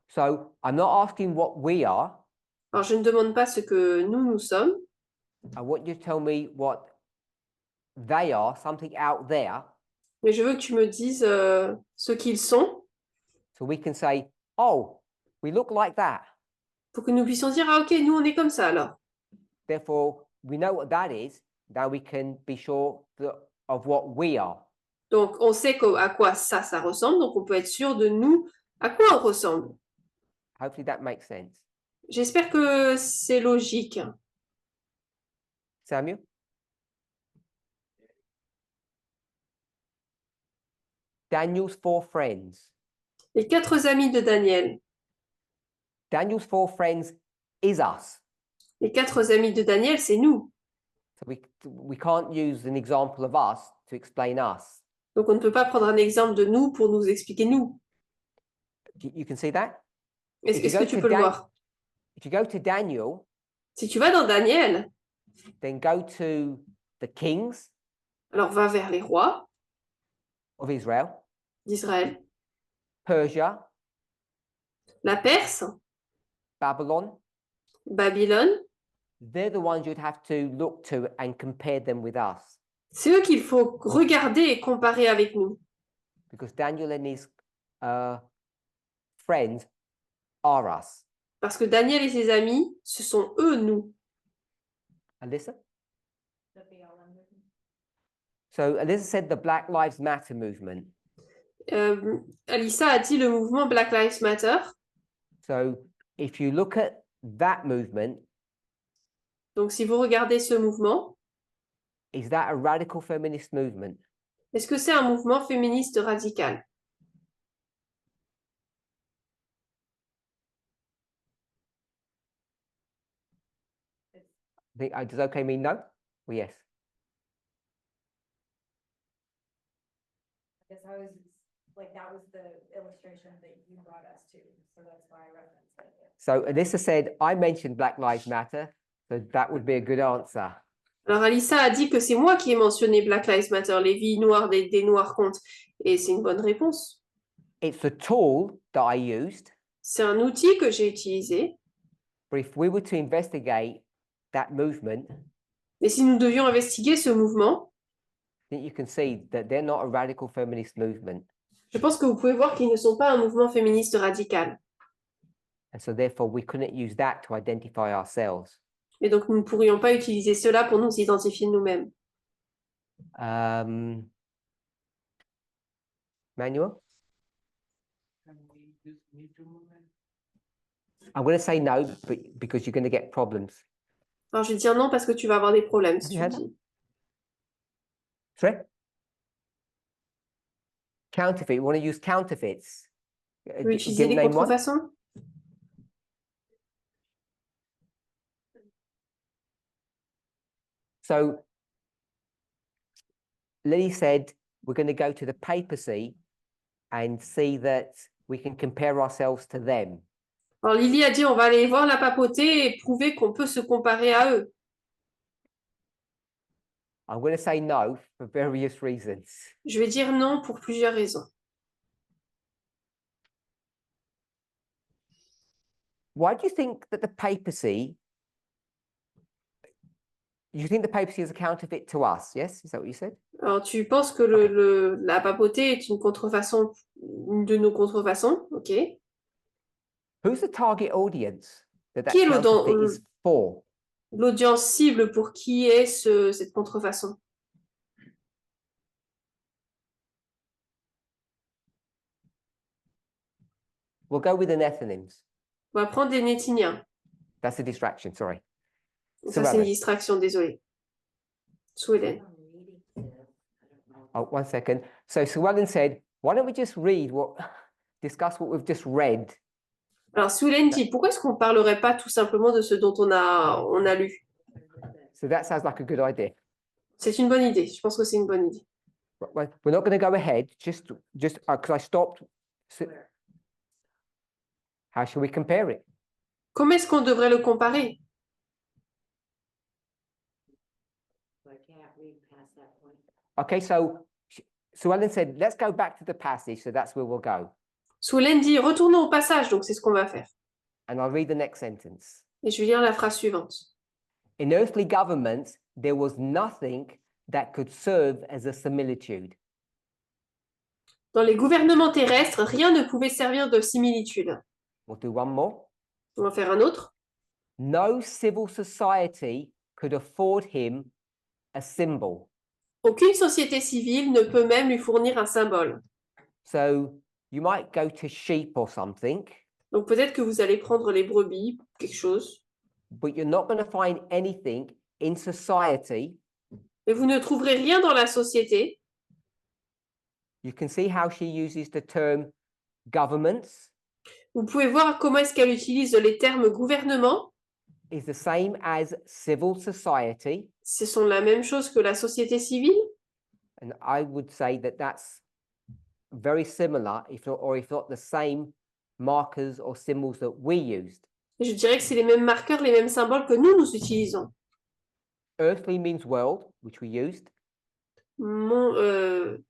So I'm not asking what we are. Alors je ne demande pas ce que nous sommes. I want you to tell me what they are, something out there, Mais je veux que tu me dises ce qu'ils sont so we can say, oh, we look like that. pour que nous puissions dire, ah ok, nous on est comme ça alors. Therefore, we know what that is. Now we can be sure of what we are. Donc on sait à quoi ça ressemble, donc on peut être sûr de nous, à quoi on ressemble. Hopefully that makes sense. J'espère que c'est logique. Samuel? Daniel's four friends. Les 4 amis de Daniel. Daniel's four friends is us. Les 4 amis de Daniel, c'est nous. So we can't use an example of us to explain us. Donc on ne peut pas prendre un exemple de nous pour nous expliquer nous. You can see that? Est-ce If you que go tu to peux le Dan- voir? If you go to Daniel, Si tu vas dans Daniel, then go to the kings alors va vers les rois of Israel, d'Israël. Persia, La Perse, Babylon. Babylone, They're the ones you'd have to look to and compare them with us, c'est eux qu'il faut regarder et comparer avec nous. because Daniel and his friends are us. Parce que Daniel et ses amis, ce sont eux, nous. Alyssa? The BLM movement. So Alyssa said the Black Lives Matter movement. Alissa a dit le mouvement Black Lives Matter. So if you look at that movement, Donc si vous regardez ce mouvement, is that a radical feminist movement? est-ce que c'est un mouvement féministe radical? Does okay mean no? Or yes. I guess I was, like, that was the illustration that you brought us to, so that's why I referenced So Alyssa said, I mentioned Black Lives Matter, so that would be a good answer. Alors, Alissa a dit que c'est moi qui ai mentionné Black Lives Matter, les vies noires des Noirs comptent. Et c'est une bonne réponse. It's a tool that I used, C'est un outil que j'ai utilisé. but if we were to investigate that movement, Mais si nous devions investiguer ce mouvement, then you can see that they're not a radical feminist movement. je pense que vous pouvez voir qu'ils ne sont pas un mouvement féministe radical. And so therefore we couldn't use that to identify ourselves. Et donc, nous ne pourrions pas utiliser cela pour nous identifier nous-mêmes. Manuel? Can we use Me Too movement? I'm going to say no, but because you're going to get problems. Alors, je vais dire non parce que tu vas avoir des problèmes si tu le Yeah. dis. Sorry? Counterfeit. You want to use counterfeits? Tu veux utiliser des name one? contrefaçons? So Lily said, we're going to go to the papacy and see that we can compare ourselves to them. Alors, Lily a dit on va aller voir la papauté et prouver qu'on peut se comparer à eux. I'm going to say no for various reasons. Je vais dire non pour plusieurs raisons. Why do you think that the papacy, you think the papacy is a counterfeit to us? Yes? Is that what you said? Alors, tu penses que la papauté est une contrefaçon, une de nos contrefaçons, ok? Who's the target audience that Qui est counterfeit is for? L'audience cible pour qui est cette contrefaçon? We'll go with the Nethinims. On va prendre des Nétiniens. That's a distraction, sorry. Ça, c'est une distraction, désolé. Sue Hélène. Oh, 1 second. So Suellen said, why don't we just discuss what we've just read? Alors, Sue Hélène dit, pourquoi est-ce qu'on ne parlerait pas tout simplement de ce dont on a lu? So that sounds like a good idea. C'est une bonne idée. Je pense que c'est une bonne idée. But we're not going to go ahead, just because I stopped. So, how should we compare it? Comment est-ce qu'on devrait le comparer? Okay, so Suellen said, let's go back to the passage. So that's where we'll go. Sue Hélène dit, retournons au passage, donc c'est ce qu'on va faire. And I'll read the next sentence. Et je vais lire la phrase suivante. In earthly governments, there was nothing that could serve as a similitude. Dans les gouvernements terrestres, rien ne pouvait servir de similitude. We'll do one more. On va faire un autre. No civil society could afford him a symbol. Aucune société civile ne peut même lui fournir un symbole. So you might go to sheep or something, Donc peut-être que vous allez prendre les brebis, quelque chose, but you're not going to find anything in society. mais vous ne trouverez rien dans la société. You can see how she uses the term governments Vous pouvez voir comment est-ce qu'elle utilise les termes gouvernement. is the same as civil society. Ce sont la même chose que la société civile. And I would say that that's very similar, if not the same markers or symbols that we used. Et je dirais que c'est les mêmes marqueurs, les mêmes symboles que nous utilisons. Earthly means world, which we used.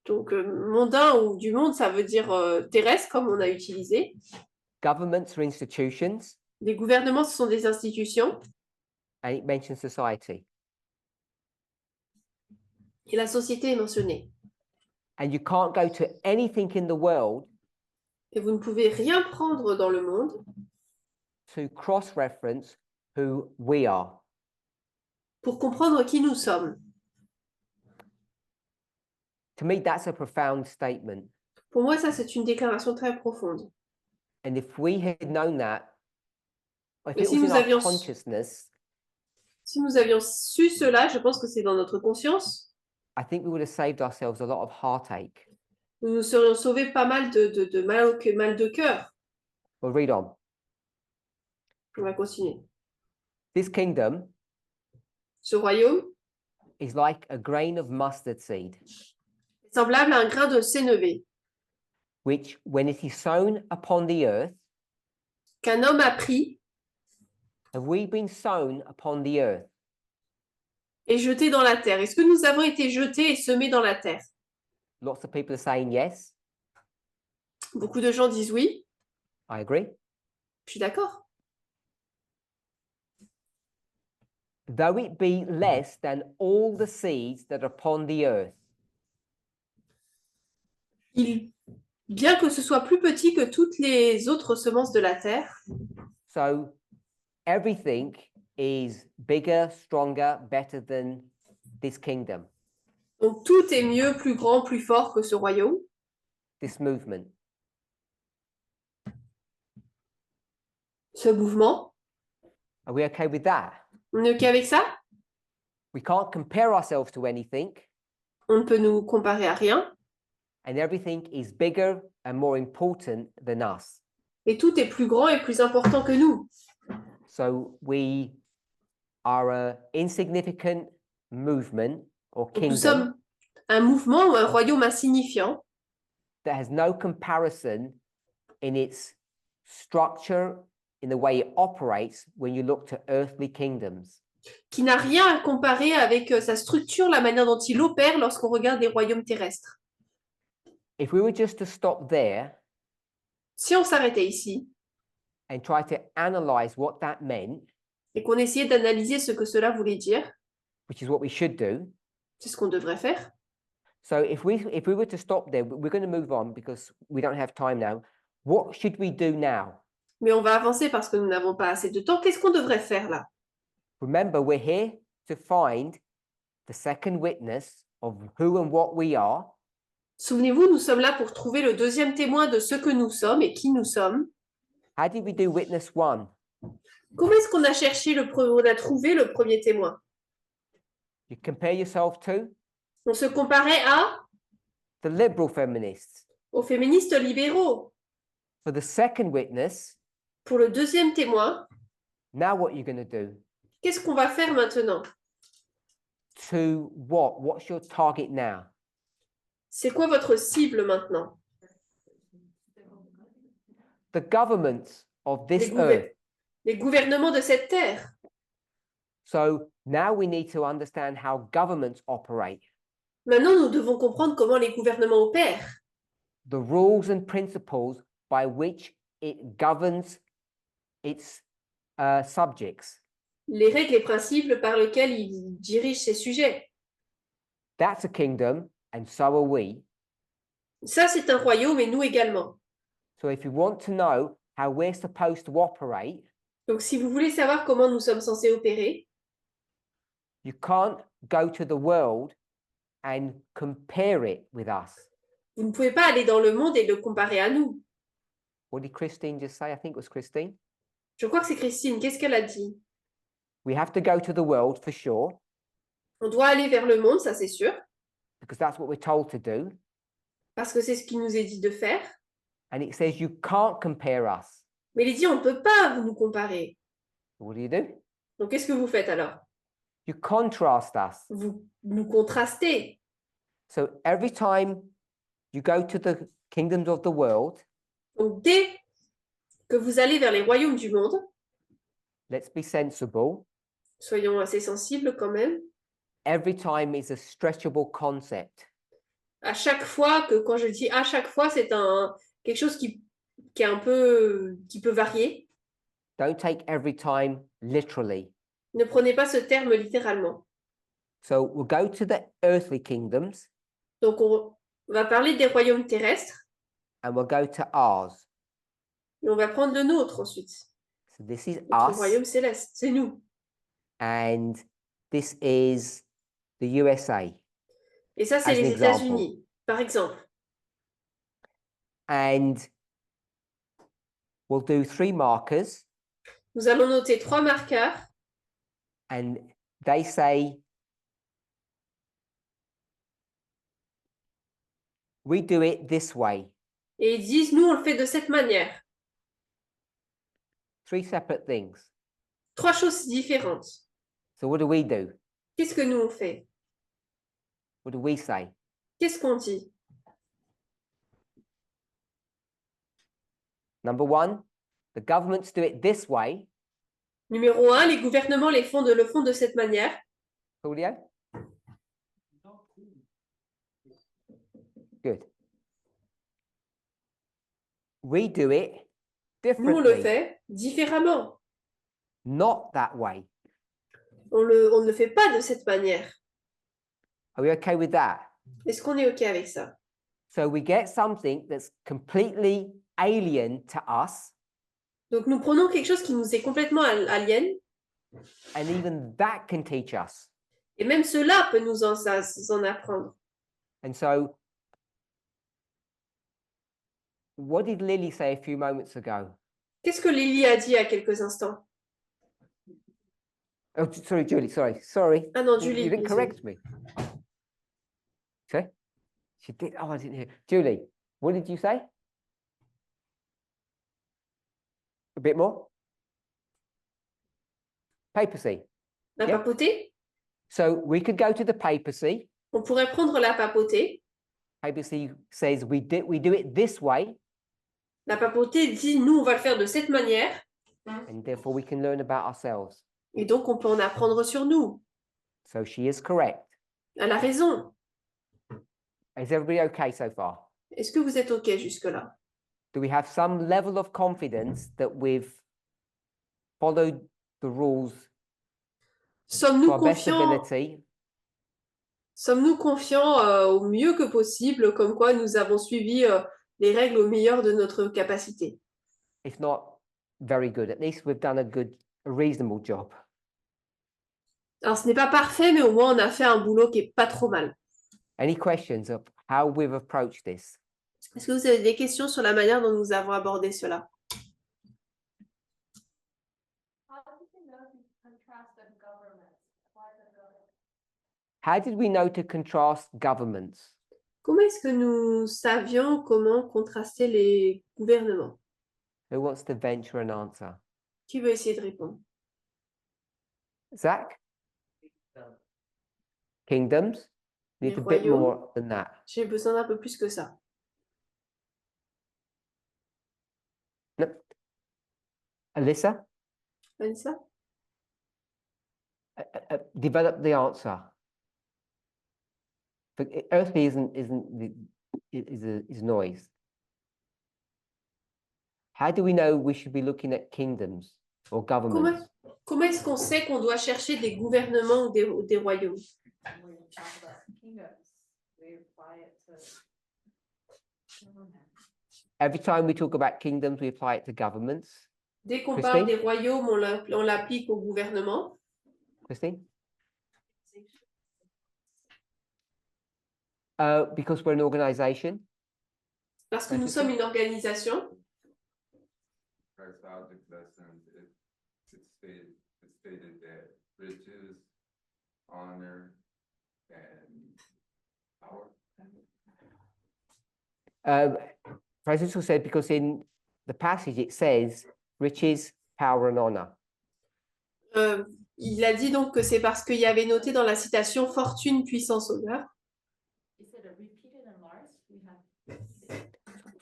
Mondain ou du monde, ça veut dire terrestre, comme on a utilisé. Governments are institutions, Les gouvernements, ce sont des institutions. and it mentions society. Et la société est mentionnée. And you can't go to anything in the world Et vous ne pouvez rien prendre dans le monde to cross-reference who we are. pour comprendre qui nous sommes. To me, that's a profound statement. Pour moi, ça, c'est une déclaration très profonde. And if we had known that, if Mais it si was in nous our avions- consciousness, Si nous avions su cela, je pense que c'est dans notre conscience, I think we would have saved ourselves a lot of heartache. nous nous serions sauvés pas mal de mal de cœur. We'll read on. On va continuer. This kingdom Ce royaume is like a grain of mustard seed, est semblable à un grain de sénévé, which, when it is sown upon the earth, qu'un homme a pris have we been sown upon the earth? et jeté dans la terre? Est-ce que nous avons été jetés et semés dans la terre? Lots of people are saying yes. Beaucoup de gens disent oui. I agree. Je suis d'accord. Though it be less than all the seeds that are upon the earth. Bien que ce soit plus petit que toutes les autres semences de la terre, So everything is bigger, stronger, better than this kingdom, donc tout est mieux, plus grand, plus fort que ce royaume, this movement. ce mouvement. Are we okay with that? On est OK avec ça? We can't compare ourselves to anything, On ne peut nous comparer à rien. and everything is bigger and more important than us. Et tout est plus grand et plus important que nous. So we are an insignificant movement or Donc, nous kingdom sommes un mouvement ou un royaume insignifiant that has no comparison in its structure, in the way it operates when you look to earthly kingdoms. qui n'a rien à comparer avec sa structure, la manière dont il opère lorsqu'on regarde les royaumes terrestres. If we were just to stop there Si on s'arrêtait ici and try to analyze what that meant, et qu'on essayait d'analyser ce que cela voulait dire, which is what we should do. c'est ce qu'on devrait faire. So if we were to stop there, we're going to move on because we don't have time now. What should we do now? Mais on va avancer parce que nous n'avons pas assez de temps. Qu'est-ce qu'on devrait faire là? Remember, we're here to find the second witness of who and what we are. Souvenez-vous, nous sommes là pour trouver le deuxième témoin de ce que nous sommes et qui nous sommes. How did we do witness one? Comment est-ce qu'on a cherché on a trouvé le premier témoin? You compare yourself to On se comparait the liberal feminists. aux féministes libéraux. For the second witness, Pour le deuxième témoin, now what you're going to do? qu'est-ce qu'on va faire maintenant? To what? What's your target now? C'est quoi votre cible maintenant? The governments of this Les, earth. les gouvernements de cette terre. So now we need to understand how governments operate, Maintenant, nous devons comprendre comment les gouvernements opèrent, the rules and principles by which it governs its subjects. les règles et principes par lesquels ils dirigent ces sujets. That's a kingdom, and so are we. Ça, c'est un royaume et nous également. So if you want to know how we're supposed to operate, Donc, si vous voulez savoir comment nous sommes censés opérer, you can't go to the world and compare it with us. vous ne pouvez pas aller dans le monde et le comparer à nous. What did Christine just say? I think it was Christine. Je crois que c'est Christine. Qu'est-ce qu'elle a dit? We have to go to the world for sure, On doit aller vers le monde, ça c'est sûr, because that's what we're told to do. parce que c'est ce qui nous est dit de faire. And it says you can't compare us. Mais il est dit, on ne peut pas nous comparer. What do? Donc, qu'est-ce que vous faites alors? You contrast us. Vous nous contrastez. So every time you go to the kingdoms of the world, Donc, dès que vous allez vers les royaumes du monde, let's be sensible. soyons assez sensibles quand même, Every time is a stretchable concept. à chaque fois que, quand je dis à chaque fois, c'est quelque chose qui est un peu, qui peut varier. Don't take every time literally. Ne prenez pas ce terme littéralement. So we'll go to the earthly kingdoms Donc, on va parler des royaumes terrestres and we'll go to ours. et on va prendre le nôtre ensuite. So this is Notre us royaume céleste, c'est nous. and this is the USA. Et ça, c'est As an les example. États-Unis, par exemple. And we'll do 3 markers Nous allons noter 3 marqueurs and they say we do it this way. et ils disent, nous, on le fait de cette manière. 3 separate things. 3 choses différentes. So what do we do? Qu'est-ce que nous, on fait? What do we say? Qu'est-ce qu'on dit? Number 1, the governments do it this way. Numéro 1, les gouvernements le font de cette manière. Julio? Not cool. Good. We do it Nous, on le differently, fait différemment. not that way. On ne le fait pas de cette manière. Are we okay with that? Est-ce qu'on est OK avec ça? So we get something that's completely alien to us, Donc, nous prenons quelque chose qui nous est complètement alien, and even that can teach us. et même cela peut nous en apprendre. And so, what did Lily say a few moments ago? Qu'est-ce que Lily a dit il y a quelques instants? Oh, sorry, Julie, sorry. Ah non, You Julie. didn't désolée. correct me. Okay? She did. Oh, I didn't hear. Julie, what did you say? A bit more? Papacy. La Yeah. papauté? So we could go to the papacy. On pourrait prendre la papauté. Papacy says we do it this way, La papauté dit, nous, on va le faire de cette manière, and therefore we can learn about ourselves. et donc on peut en apprendre sur nous. So she is correct. Elle a raison. Is everybody okay so far? Est-ce que vous êtes OK jusque-là? Do we have some level of confidence that we've followed the rules to Sommes-nous our best confiants, ability? sommes-nous confiants au mieux que possible, comme quoi nous avons suivi les règles au meilleur de notre capacité? If not, very good. At least we've done a reasonable job. Alors, ce n'est pas parfait, mais au moins on a fait un boulot qui est pas trop mal. Any questions of how we've approached this? Est-ce que vous avez des questions sur la manière dont nous avons abordé cela? How did you know to contrast the governments? Why the government? How did we know to contrast governments? Comment est-ce que nous savions comment contraster les gouvernements? Who wants to venture an answer? Qui veut essayer de répondre? Zach? Kingdoms? Need Les a bit royaumes. more than that. J'ai besoin d'un peu plus que ça. No. Alyssa? Vanessa? Develop the answer. But earthly is noise. How do we know we should be looking at kingdoms or governments? Comment est-ce qu'on sait qu'on doit chercher des gouvernements ou des royaumes? When we talk about kingdoms, we apply it to government. Every time we talk about kingdoms, we apply it to governments. Dès qu'on Christine? parle des royaumes, on l'applique au gouvernement. Christine? Because we're an organization. Parce que nous sommes une organisation. Christologic lessons, it's stated that riches, honor, and power. Francisco said, because in the passage it says riches, power, and honor. Il a dit donc que c'est parce qu'il y avait noté dans la citation fortune, puissance, honneur. Is it a repeated and large? We have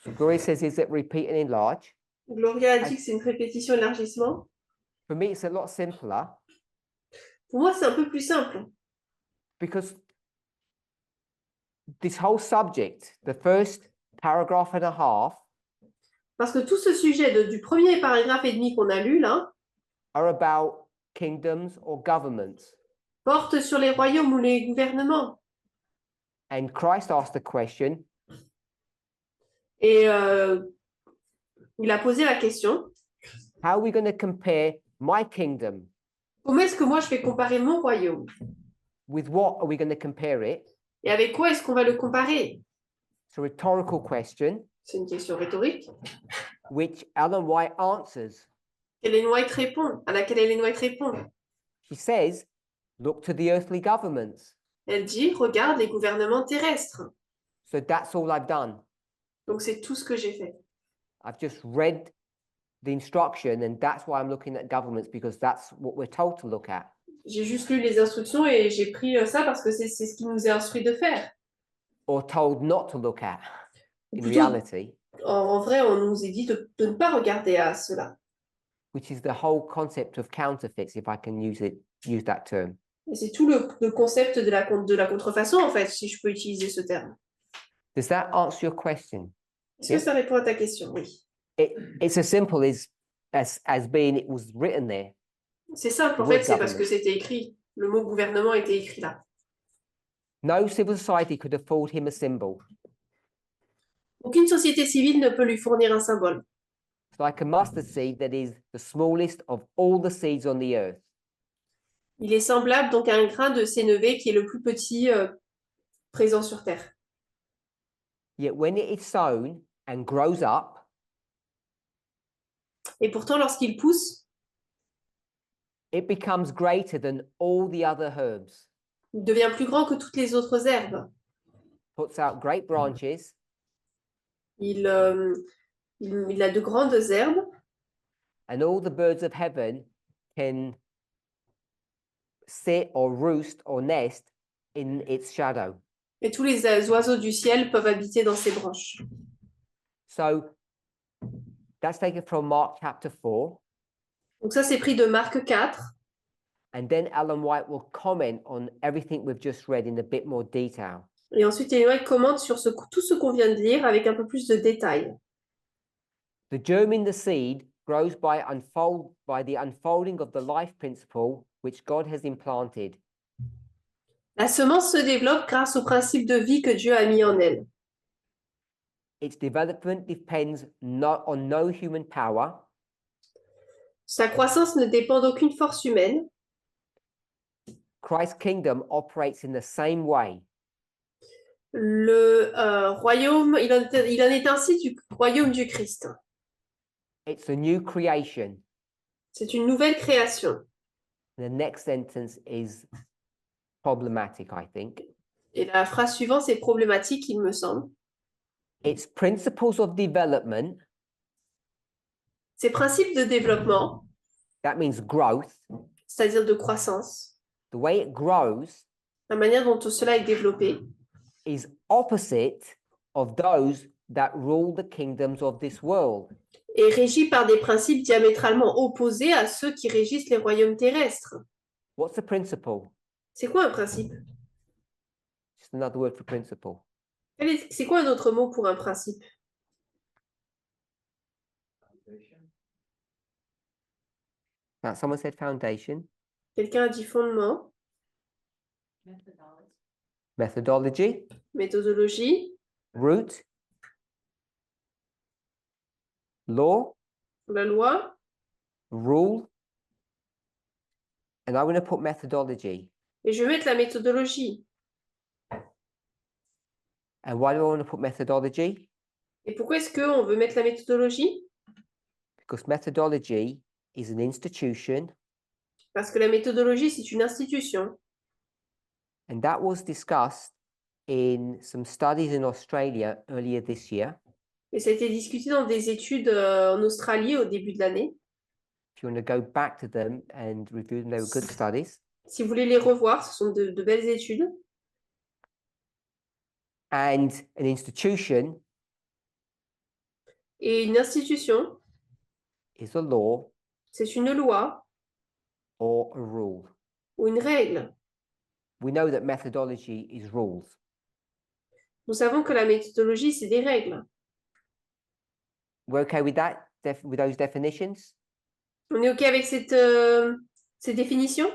So Gloria says, is it repeat and enlarge? Gloria a dit que c'est une répétition élargissement. For me, it's a lot simpler Pour moi, c'est un peu plus simple. because this whole subject, the first paragraph and a half, Parce que tout ce sujet du premier paragraphe et demi qu'on a lu là are about kingdoms or governments. porte sur les royaumes ou les gouvernements. And Christ asked the question, Et il a posé la question, how are we going to compare my kingdom? comment est-ce que moi je vais comparer mon royaume? With what are we going to compare it? Et avec quoi est-ce qu'on va le comparer? It's a rhetorical question, C'est une question rhétorique. which Ellen White answers. Ellen White répond, à laquelle Ellen White répond. She says, look to the earthly governments. Elle dit, regarde les gouvernements terrestres. So that's all I've done. Donc c'est tout ce que j'ai fait. I've just read the instruction, and that's why I'm looking at governments, because that's what we're told to look at. J'ai juste lu les instructions et j'ai pris ça parce que c'est ce qui nous est instruit de faire. Or told not to look at in Plutôt- reality. En vrai, on nous est dit de ne pas regarder à cela. which is the whole concept of counterfeits, if I can use that term. Et c'est tout le concept de la contrefaçon, en fait, si je peux utiliser ce terme. Does that answer your question? Est-ce que Yes. ça répond à ta question? Oui. It's as simple as being it was written there. C'est simple, en The word fait, c'est parce que government. c'était écrit. Le mot gouvernement était écrit là. No civil society could afford him a symbol. Aucune société civile ne peut lui fournir un symbole. It's like a mustard seed that is the smallest of all the seeds on the earth. Il est semblable donc à un grain de sénévé qui est le plus petit présent sur Terre. Yet when it is sown and grows up, Et pourtant, lorsqu'il pousse, it becomes greater than all the other herbs, il devient plus grand que toutes les autres herbes. puts out great branches, Il a de grandes herbes and all the birds of heaven can sit or roost or nest in its shadow. et tous les oiseaux du ciel peuvent habiter dans ses branches. So that's taken from Mark chapter 4. Donc ça, c'est pris de Marc 4. And then Ellen White will comment on everything we've just read in a bit more detail. Et ensuite, Ellen White commente sur tout ce qu'on vient de lire avec un peu plus de détails. The germ in the seed grows by the unfolding of the life principle which God has implanted. La semence se développe grâce au principe de vie que Dieu a mis en elle. Its development depends on no human power. Sa croissance ne dépend d'aucune force humaine. Christ's kingdom operates in the same way. Le royaume, il en est ainsi du royaume du Christ. It's a new creation. C'est une nouvelle création. The next sentence is problematic, I think. Et la phrase suivante, c'est problématique, il me semble. Its principles of development, Ces principes de développement, that means growth, c'est-à-dire de croissance, the way it grows la manière dont cela est développé, is opposite of those that rule the kingdoms of this world. est régi par des principes diamétralement opposés à ceux qui régissent les royaumes terrestres. What's a principle? C'est quoi un principe? Just another word for principle. C'est quoi un autre mot pour un principe? Now, someone said foundation, Quelqu'un a dit fondement, methodology, méthodologie, root, law, la loi, rule, and I'm going to put methodology. et je vais mettre la méthodologie. And why do I want to put methodology? Et pourquoi est-ce qu'on veut mettre la méthodologie? Because methodology is an institution, Parce que la méthodologie, c'est une institution. and that was discussed in some studies in Australia earlier this year. Et ça a été discuté dans des études en Australie au début de l'année. If you want to go back to them and review them, they were good studies. Si vous voulez les revoir, ce sont de belles études. And an institution Et une institution, is a law c'est une loi or a rule. ou une règle. We know that methodology is rules. Nous savons que la méthodologie, c'est des règles. We're okay with that, with those definitions? On est OK avec ces définitions?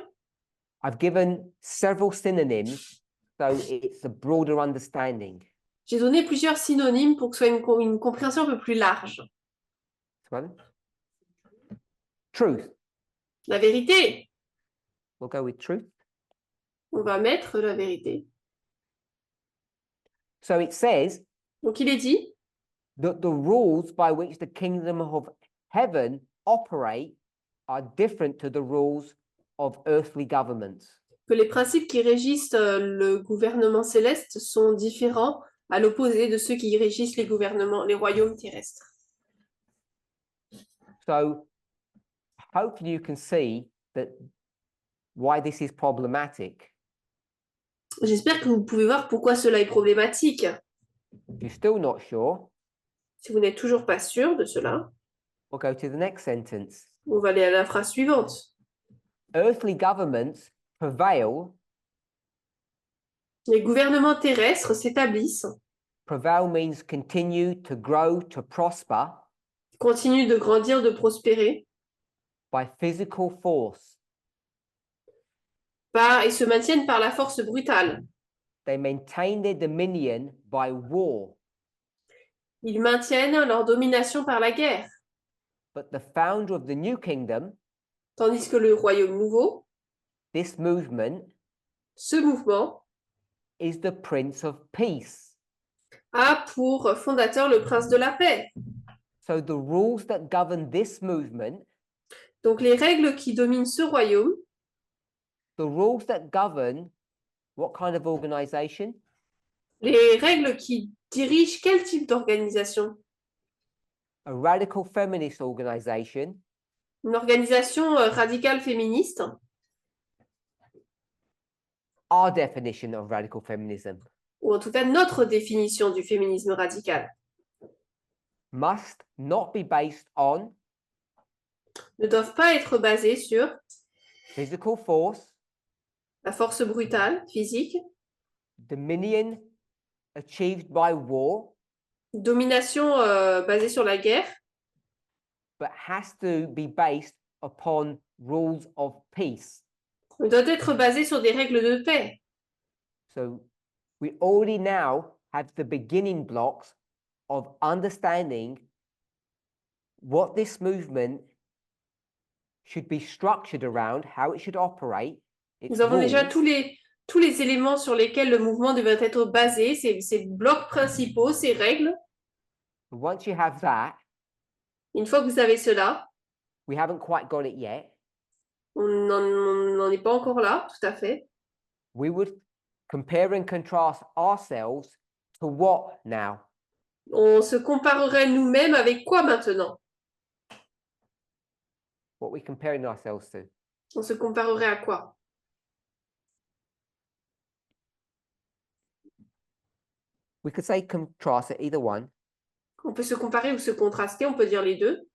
I've given several synonyms, so it's a broader understanding. J'ai donné plusieurs synonymes pour que ce soit une compréhension un peu plus large. One. Truth. La vérité, We'll go with truth. on va mettre la vérité. So it says Donc, il est dit that the rules by which the kingdom of heaven operate are different to the rules of earthly governments. que les principes qui régissent le gouvernement céleste sont différents à l'opposé de ceux qui régissent les royaumes terrestres. So hopefully you can see that why this is problematic. J'espère que vous pouvez voir pourquoi cela est problématique. If you're still not sure, Si vous n'êtes toujours pas sûr de cela, we'll go to the next sentence. On va aller à la phrase suivante. Earthly governments prevail. Les gouvernements terrestres s'établissent, Prevail means continue to grow, to prosper continuent de grandir, de prospérer, by physical force. et se maintiennent par la force brutale. They maintain their dominion by war. Ils maintiennent leur domination par la guerre, But the founder of the new kingdom, tandis que le royaume nouveau, this movement, ce mouvement, is the Prince of Peace. a pour fondateur le prince de la paix. So the rules that govern this movement, Donc les règles qui dominent ce royaume, the rules that govern what kind of organization? les règles qui dirigent quel type d'organisation? A radical feminist organization Une organisation radicale féministe, our definition of radical feminism, ou en tout cas notre définition du féminisme radical, must not be based on ne doivent pas être basées sur physical force, la force brutale, physique, dominion achieved by war, domination basée sur la guerre, but has to be based upon rules of peace. mais doit être basée sur des règles de paix. So we already now have the beginning blocks of understanding what this movement should be structured around, how it should operate. its Nous avons déjà rules. tous les éléments sur lesquels le mouvement devrait être basé, ces blocs principaux, ces règles. Once you have that, Une fois que vous avez cela, we haven't quite got it yet. on n'en est pas encore là, tout à fait. We would compare and contrast ourselves to what now? On se comparerait nous-mêmes avec quoi maintenant? What we comparing ourselves to? On se comparerait à quoi? We could say contrast at either one. On peut se comparer ou se contraster, on peut dire les deux.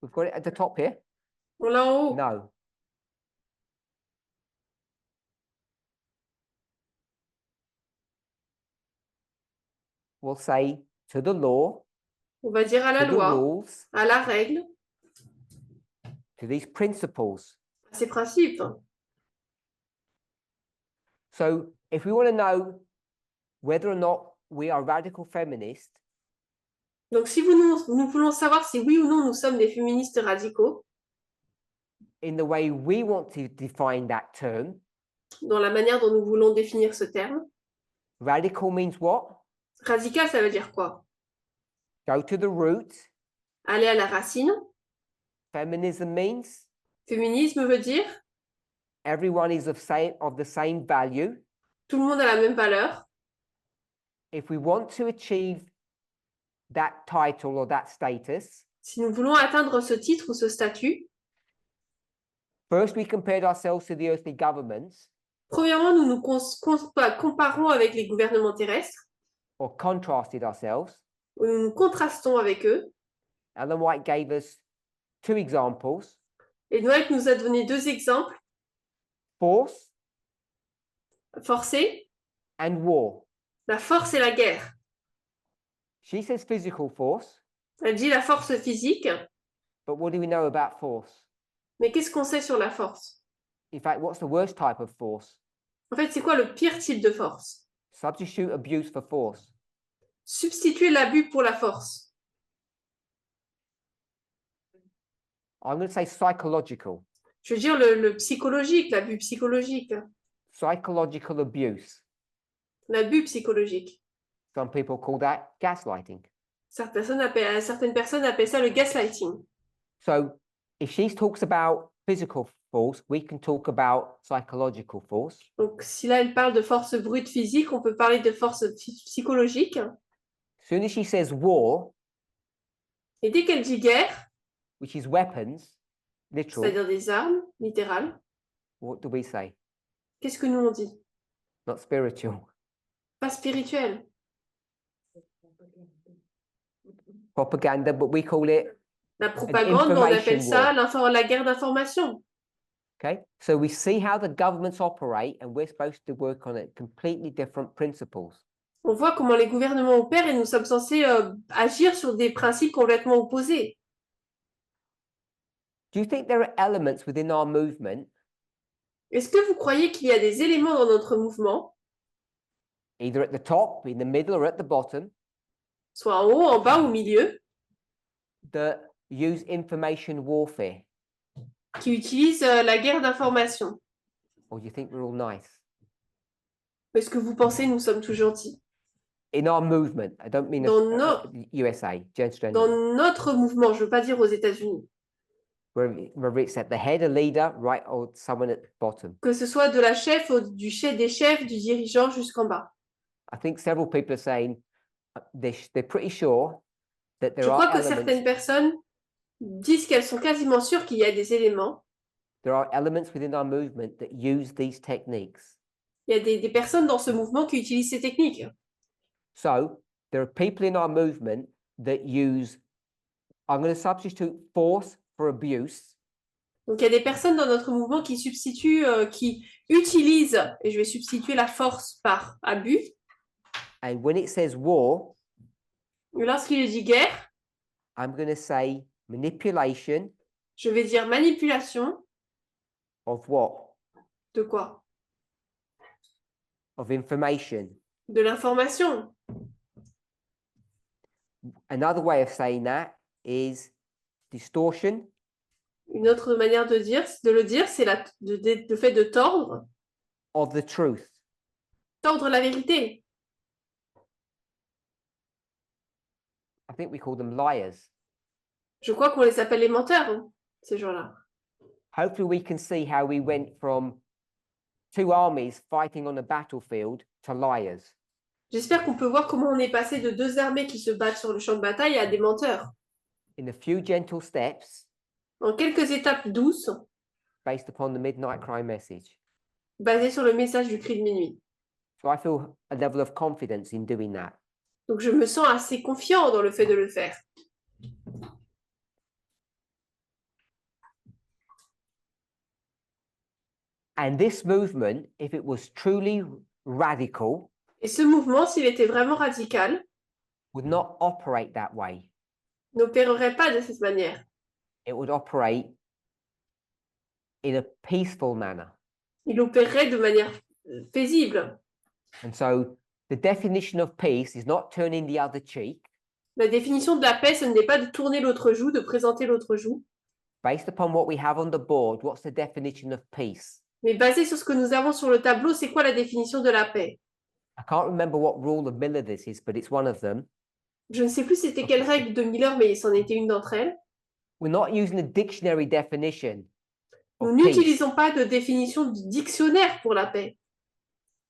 We've got it at the top here. On l'a en haut. No. We'll say to the law, On va dire à la to the loi, rules, à la règle, to these principles. à ces principes. So if we want to know whether or not we are radical feminists, Donc si nous voulons savoir si oui ou non nous sommes des féministes radicaux, in the way we want to define that term, dans la manière dont nous voulons définir ce terme, radical means what? radical, ça veut dire quoi? Go to the root. Aller à la racine. Feminism means Féminisme veut dire everyone is of the same value. tout le monde a la même valeur. If we want to achieve that title or that status, Si nous voulons atteindre ce titre ou ce statut, first we compared ourselves to the earthly governments premièrement, nous nous comparons avec les gouvernements terrestres, or contrasted ourselves. où nous nous contrastons avec eux. Ellen White gave us two examples, Et Dwight nous a donné deux exemples, force forcé, and war. la force et la guerre. She says physical force, Elle dit la force physique, but what do we know about force? mais qu'est-ce qu'on sait sur la force? In fact, what's the worst type of force? En fait, c'est quoi le pire type de force? Substitute abuse for force. Substituer l'abus pour la force. I'm going to say psychological. Je veux dire le psychologique, l'abus psychologique. Psychological abuse. L'abus psychologique. Some people call that gaslighting. Certaines personnes appellent ça le gaslighting. So if she talks about physical force, we can talk about psychological force. Donc, si là, elle parle de force brute physique, on peut parler de force psychologique. As soon as she says war, Et dès qu'elle dit guerre, which is weapons, literal, c'est-à-dire des armes, littérales, what do we say? qu'est-ce que nous on dit? not spiritual. pas spirituel. Propaganda, but we call it, La propagande, on appelle information ça war. la guerre d'information. okay? So we see how the governments operate, and we're supposed to work on it completely different principles. On voit comment les gouvernements opèrent et nous sommes censés agir sur des principes complètement opposés. Do you think there are elements within our movement, Est-ce que vous croyez qu'il y a des éléments dans notre mouvement, either at the top, in the middle, or at the bottom, soit en haut, en bas ou au milieu, that use information warfare? qui utilisent la guerre d'information? Or do you think we're all nice? Est-ce que vous pensez nous sommes tous gentils? In our movement, I don't mean Dans USA, just Dans generally, notre mouvement, je ne veux pas dire aux États-Unis, whether it's at the head, a leader, right, or someone at the bottom. que ce soit de la chef, du chef des chefs, du dirigeant jusqu'en bas. I think several people are saying they're pretty sure that Je there crois are que certaines elements, personnes disent qu'elles sont quasiment sûres qu'il y a des éléments. within our movement that use these techniques. Il y a des personnes dans ce mouvement qui utilisent ces techniques. So there are people in our movement that use, I'm going to substitute force for abuse, Donc il y a des personnes dans notre mouvement qui substituent, qui utilisent, et je vais substituer la force par abus. and when it says war, Et lorsqu'il est dit guerre, I'm going to say manipulation je vais dire manipulation of what? de quoi? Of information. De l'information. Another way of saying that is distortion Une autre manière de le dire, c'est le fait de tordre of the truth. la vérité. I think we call them liars. Je crois qu'on les appelle les menteurs, hein, ces gens-là. Hopefully we can see how we went from two armies fighting on a battlefield to liars. J'espère qu'on peut voir comment on est passé de deux armées qui se battent sur le champ de bataille à des menteurs. In a few gentle steps En quelques étapes douces, based upon the midnight cry message. basées sur le message du cri de minuit. So I feel a level of confidence in doing that. Donc je me sens assez confiant dans le fait de le faire. And this movement, if it was truly radical, Et ce mouvement, s'il était vraiment radical, would not operate that way. n'opérerait pas de cette manière. It would operate in a peaceful manner. Il opérerait de manière paisible. And so the definition of peace is not turning the other cheek. La définition de la paix, ce n'est pas de tourner l'autre joue, de présenter l'autre joue, Based upon what we have on the board, what's the definition of peace? mais basé sur ce que nous avons sur le tableau, c'est quoi la définition de la paix? I can't remember what rule of Miller this is, but it's one of them. Je ne sais plus c'était quelle règle de Miller, mais c'en était une d'entre elles. We're not using a dictionary definition Nous of peace. n'utilisons pas de définition de dictionnaire pour la paix.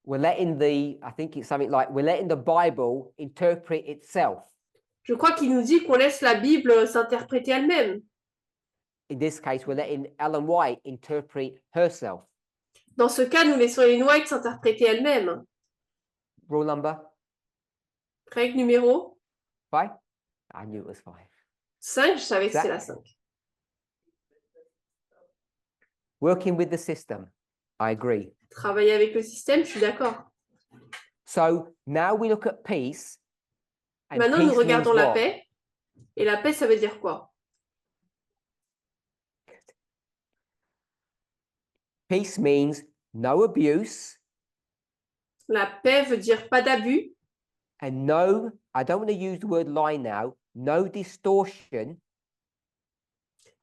We're letting I think it's something like, we're letting the Bible interpret itself. Je crois qu'il nous dit qu'on laisse la Bible s'interpréter elle-même. In this case, we're letting Ellen White interpret herself. Dans ce cas, nous laissons Ellen White s'interpréter elle-même. Rule number Règle numéro 5? I knew it was 5. 5, je savais que c'est la 5. Working with the system. I agree. Travailler avec le système, je suis d'accord. So now we look at peace. And Maintenant, nous peace regardons means la what? paix. Et la paix, ça veut dire quoi? Peace means no abuse La paix veut dire pas d'abus. and no, I don't want to use the word lie now, no distortion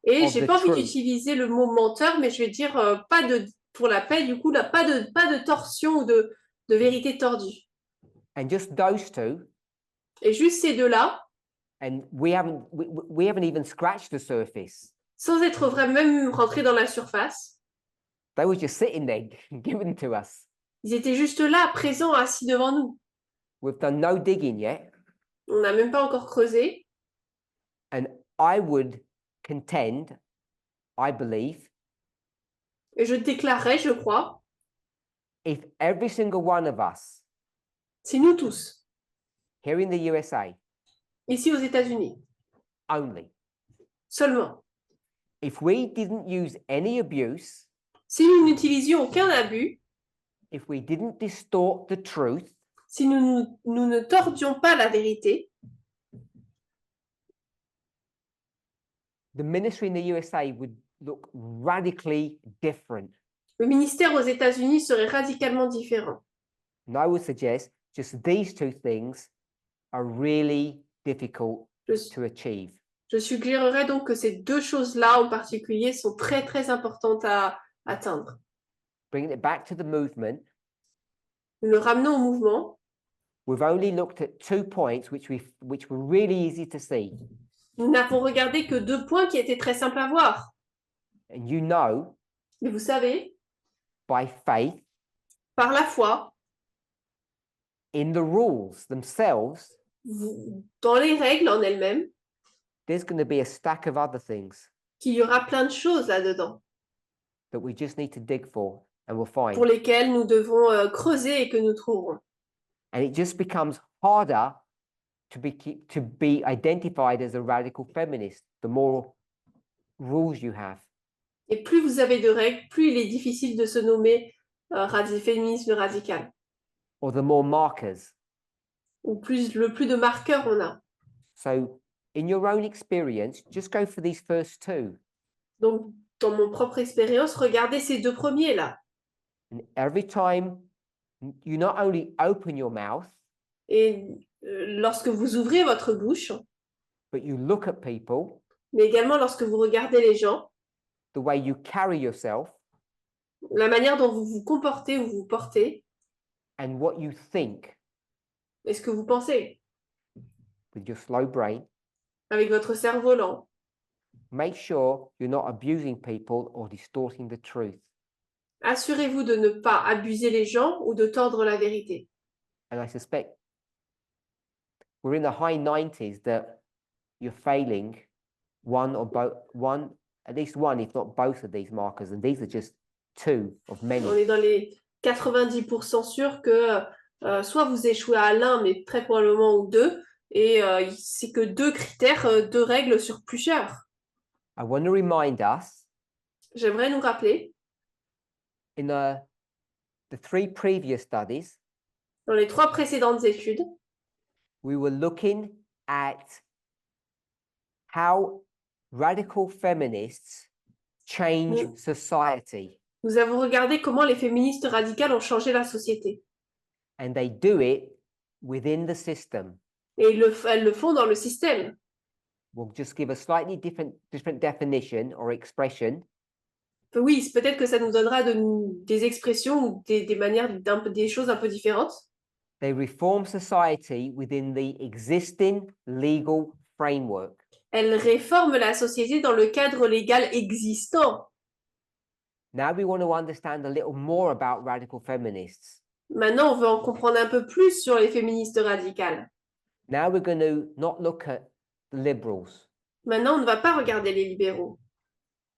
Et of j'ai the pas envie truth. d'utiliser le mot menteur, mais je vais dire pas de, pour la paix, du coup, là, pas de torsion ou de vérité tordue. And just those two, Et juste ces deux-là, and we haven't even scratched the surface. sans être vraiment même rentrés dans la surface, They were just sitting there, given to us. ils étaient juste là, présents, assis devant nous. We've done no digging yet. On n'a même pas encore creusé. And I would contend, I believe, Et je déclarais, je crois, if every single one of us Si nous tous, here in the USA ici aux États-Unis, only, seulement, if we didn't use any abuse, si nous n'utilisions aucun abus, if we didn't distort the truth, si nous ne tordions pas la vérité, the ministry in the USA would look radically different. le ministère aux États-Unis serait radicalement différent. And I would suggest just these two things are really difficult Je, to achieve. je suggérerais donc que ces deux choses-là en particulier sont très très importantes à atteindre. Bringing it back to the movement, Nous le ramenons au mouvement. we've only looked at 2 points which were really easy to see. Nous n'avons regardé que 2 points qui étaient très simples à voir. And you know, Mais vous savez, by faith, par la foi, in the rules themselves, dans les règles en elles-mêmes, there's going to be a stack of other things qu'il y aura plein de choses là-dedans that we just need to dig for and we'll find. pour lesquelles nous devons creuser et que nous trouverons. And it just becomes harder to be identified as a radical feminist, the more rules you have. Et plus vous avez de règles, plus il est difficile de se nommer féminisme radical. Or the more markers. Ou le plus de marqueurs on a. So in your own experience, just go for these first 2. Donc, dans mon propre expérience, regardez ces 2 premiers-là. And every time you not only open your mouth, Et lorsque vous ouvrez votre bouche, but you look at people, mais également lorsque vous regardez les gens, the way you carry yourself, la manière dont vous vous comportez ou vous portez, and what you think et ce que vous pensez with your slow brain, avec votre cerveau lent, make sure you're not abusing people or distorting the truth. assurez-vous de ne pas abuser les gens ou de tordre la vérité. And I suspect we're in the high 90s that you're failing at least one, if not both of these markers. And these are just 2 of many. On est dans les 90% sûrs que soit vous échouez à l'un, mais très probablement ou 2, et c'est que 2 critères, 2 règles sur plusieurs. I want to remind us, J'aimerais nous rappeler, in the 3 previous studies, dans les 3 précédentes études, we were looking at how radical feminists change society. nous avons regardé comment les féministes radicales ont changé la société. And they do it within the system. Et elles le font dans le système. We'll just give a slightly different definition or expression. Oui, peut-être que ça nous donnera des expressions ou des manières, des choses un peu différentes. They reform society within the existing legal framework. Elles réforment la société dans le cadre légal existant. Now we want to understand a little more about radical feminists. Maintenant, on veut en comprendre un peu plus sur les féministes radicales. Now we're going to not look at the liberals. Maintenant, on ne va pas regarder les libéraux.